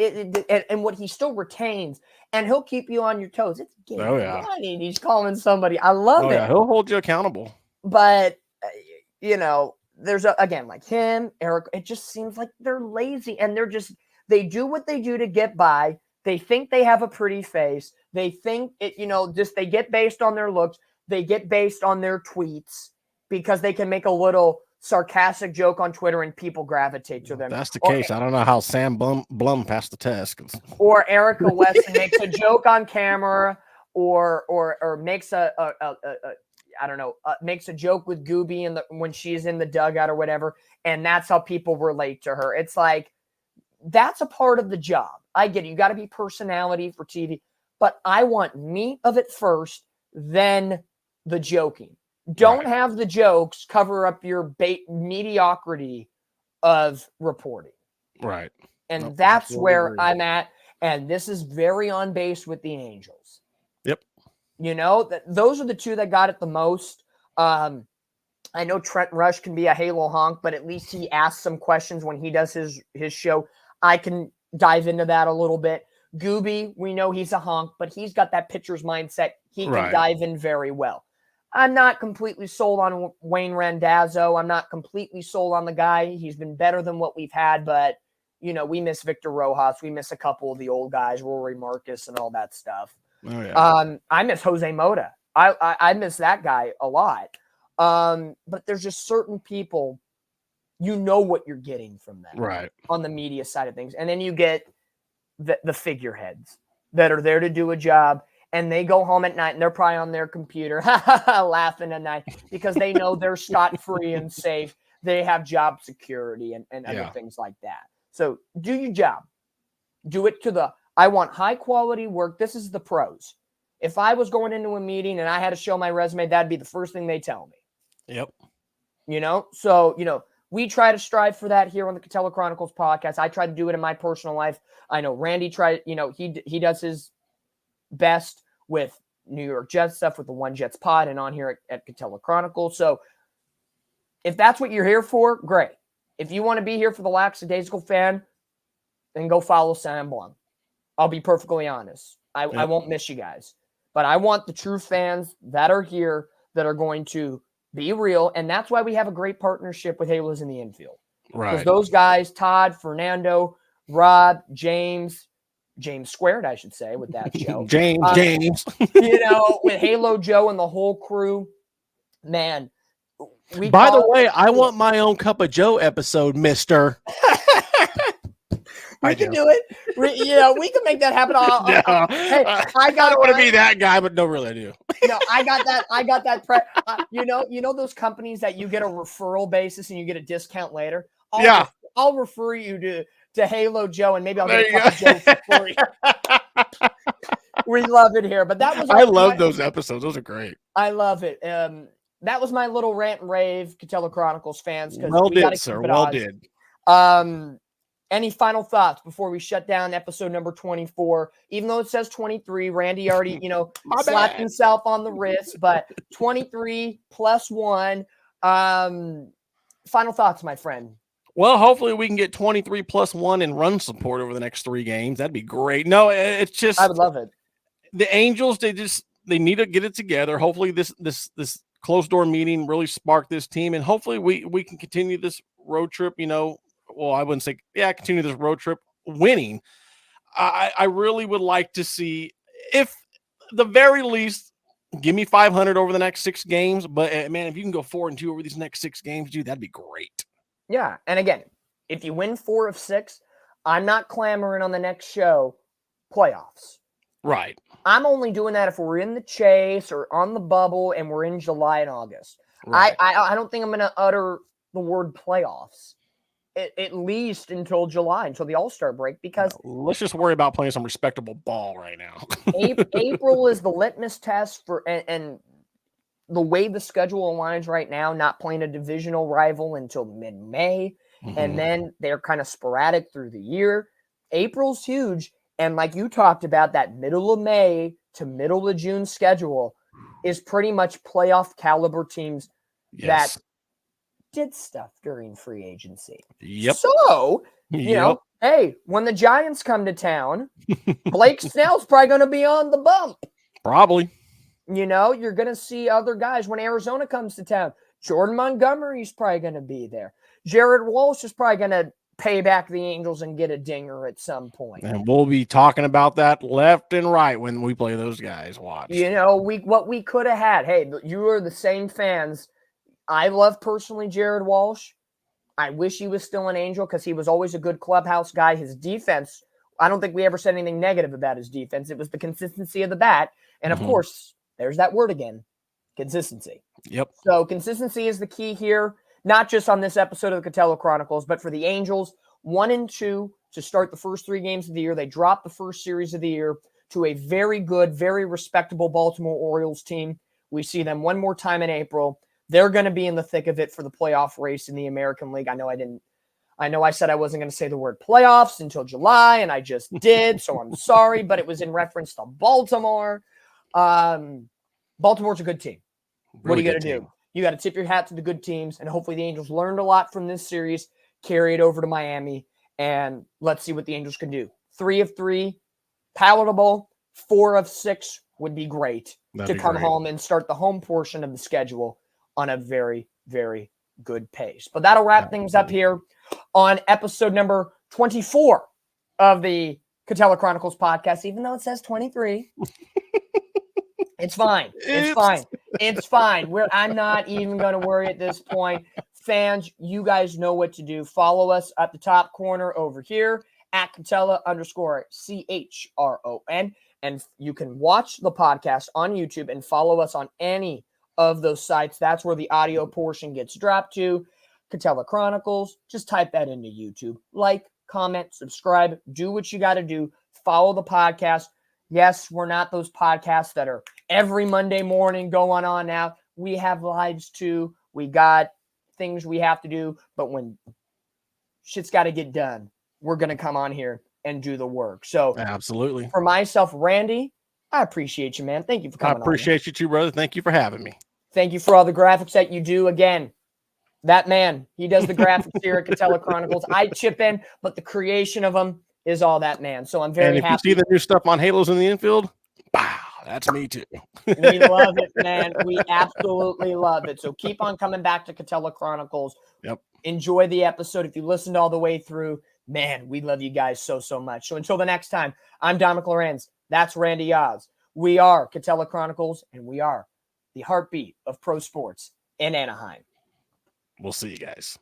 Speaker 2: And what he still retains, and he'll keep you on your toes. It's getting money. He's calling somebody. I love it. Yeah,
Speaker 3: he'll hold you accountable.
Speaker 2: But, there's again, like him, Eric, it just seems like they're lazy and they do what they do to get by. They think they have a pretty face. They think they get based on their looks. They get based on their tweets because they can make a little sarcastic joke on Twitter and people gravitate to them.
Speaker 3: If that's the case. I don't know how Sam Blum passed the test.
Speaker 2: Or Erica Weston makes a joke on camera or makes makes a joke with Gooby when she's in the dugout or whatever. And that's how people relate to her. It's like, that's a part of the job. I get it. You got to be personality for TV, but I want meat of it first, then the joking. Don't have the jokes cover up your mediocrity of reporting.
Speaker 3: Right.
Speaker 2: And that's where I'm at. And this is very on base with the Angels.
Speaker 3: Yep.
Speaker 2: Those are the two that got it the most. I know Trent Rush can be a halo honk, but at least he asks some questions when he does his show. I can dive into that a little bit. Gooby, we know he's a honk, but he's got that pitcher's mindset. He can dive in very well. I'm not completely sold on Wayne Randazzo. I'm not completely sold on the guy. He's been better than what we've had, but, we miss Victor Rojas. We miss a couple of the old guys, Rory Marcus and all that stuff.
Speaker 3: Oh, yeah.
Speaker 2: I miss Jose Mota. I miss that guy a lot. But there's just certain people, what you're getting from them on the media side of things. And then you get the figureheads that are there to do a job, and they go home at night and they're probably on their computer laughing at night because they know they're scot-free and safe. They have job security and other things like that. So do your job. Do it I want high quality work. This is the pros. If I was going into a meeting and I had to show my resume, that'd be the first thing they tell me.
Speaker 3: Yep.
Speaker 2: So, we try to strive for that here on the Katella Chronicles podcast. I try to do it in my personal life. I know Randy tried, he does his best with New York Jets stuff with the One Jets pod and on here at Katella Chronicles. So if that's what you're here for, great. If you want to be here for the lackadaisical fan, then go follow Sam Blum. I'll be perfectly honest. I won't miss you guys. But I want the true fans that are here that are going to be real. And that's why we have a great partnership with Halos in the Infield.
Speaker 3: Right.
Speaker 2: Because those guys, Todd, Fernando, Rob, James squared, I should say, with that show.
Speaker 3: James.
Speaker 2: With Halo Joe and the whole crew, man.
Speaker 3: By the way, I want my own Cup of Joe episode, mister.
Speaker 2: We can do it. We can make that happen. I
Speaker 3: don't want to be that guy, but no, really, I do.
Speaker 2: I got that. Those companies that you get a referral basis and you get a discount later. I'll refer you to Halo Joe, and maybe I'll get a Cup of Joe for you. We love it here, but that was.
Speaker 3: I love those episodes. Those are great.
Speaker 2: I love it. That was my little rant and rave, Katella Chronicles fans.
Speaker 3: Well did, sir. Well did.
Speaker 2: Any final thoughts before we shut down episode number 24? Even though it says 23, Randy already, slapped himself on the wrist, but 23 plus 1. Final thoughts, my friend.
Speaker 3: Well, hopefully we can get 23 plus 1 in run support over the next 3 games. That'd be great. No, it's just
Speaker 2: I would love it.
Speaker 3: The Angels, they need to get it together. Hopefully this closed door meeting really sparked this team, and hopefully we can continue this road trip, I wouldn't say, continue this road trip winning. I really would like to see, if the very least, give me 500 over the next 6 games. But man, if you can go 4-2 over these next 6 games, dude, that'd be great.
Speaker 2: Yeah. And again, if you win 4 of 6, I'm not clamoring on the next show playoffs.
Speaker 3: Right.
Speaker 2: I'm only doing that if we're in the chase or on the bubble and we're in July and August. Right. I don't think I'm going to utter the word playoffs at least until July, until the All-Star break, because
Speaker 3: let's just worry about playing some respectable ball right now.
Speaker 2: April is the litmus test for, and the way the schedule aligns right now, not playing a divisional rival until mid-May, and then they're kind of sporadic through the year. April's huge. And like you talked about, that middle of May to middle of June schedule is pretty much playoff caliber teams that did stuff during free agency.
Speaker 3: Yep.
Speaker 2: So, you know, hey, when the Giants come to town, Blake Snell's probably going to be on the bump.
Speaker 3: Probably.
Speaker 2: You know, you're going to see other guys when Arizona comes to town. Jordan Montgomery's probably going to be there. Jared Walsh is probably going to pay back the Angels and get a dinger at some point.
Speaker 3: And we'll be talking about that left and right when we play those guys. Watch.
Speaker 2: You know, what we could have had. Hey, you are the same fans. I love personally Jared Walsh. I wish he was still an Angel because he was always a good clubhouse guy. His defense, I don't think we ever said anything negative about his defense. It was the consistency of the bat. And of course, there's that word again, consistency.
Speaker 3: Yep.
Speaker 2: So consistency is the key here. Not just on this episode of the Katella Chronicles, but for the Angels, 1-2 to start the first 3 games of the year. They dropped the first series of the year to a very good, very respectable Baltimore Orioles team. We see them one more time in April. They're going to be in the thick of it for the playoff race in the American League. I know I said I wasn't going to say the word playoffs until July, and I just did, so I'm sorry, but it was in reference to Baltimore. Baltimore's a good team. What are you going to do? You got to tip your hat to the good teams, and hopefully the Angels learned a lot from this series, carry it over to Miami, and let's see what the Angels can do. 3 of 3, palatable. 4 of 6 would be great to come home and start the home portion of the schedule on a very, very good pace. But that'll wrap things up here on episode number 24 of the Katella Chronicles podcast, even though it says 23. It's fine. It's fine. It's fine. I'm not even going to worry at this point. Fans, you guys know what to do. Follow us at the top corner over here at Katella_CHRON. And you can watch the podcast on YouTube and follow us on any of those sites. That's where the audio portion gets dropped to. Katella Chronicles. Just type that into YouTube. Like, comment, subscribe. Do what you got to do. Follow the podcast. Yes, we're not those podcasts that are every Monday morning going on now. We have lives too. We got things we have to do. But when shit's got to get done, we're going to come on here and do the work. So
Speaker 3: absolutely.
Speaker 2: For myself, Randy, I appreciate you, man. Thank you for coming on.
Speaker 3: I appreciate you too, brother. Thank you for having me.
Speaker 2: Thank you for all the graphics that you do. Again, that man, he does the graphics here at Katella Chronicles. I chip in, but the creation of them is all that man. So I'm very happy.
Speaker 3: And if you see the new stuff on Halos in the infield, wow, that's me too.
Speaker 2: We love it, man. We absolutely love it. So keep on coming back to Katella Chronicles.
Speaker 3: Yep.
Speaker 2: Enjoy the episode. If you listened all the way through, man, we love you guys so, so much. So until the next time, I'm Dominick Lorenz. That's Randy Yaws. We are Katella Chronicles, and we are the heartbeat of pro sports in Anaheim.
Speaker 3: We'll see you guys.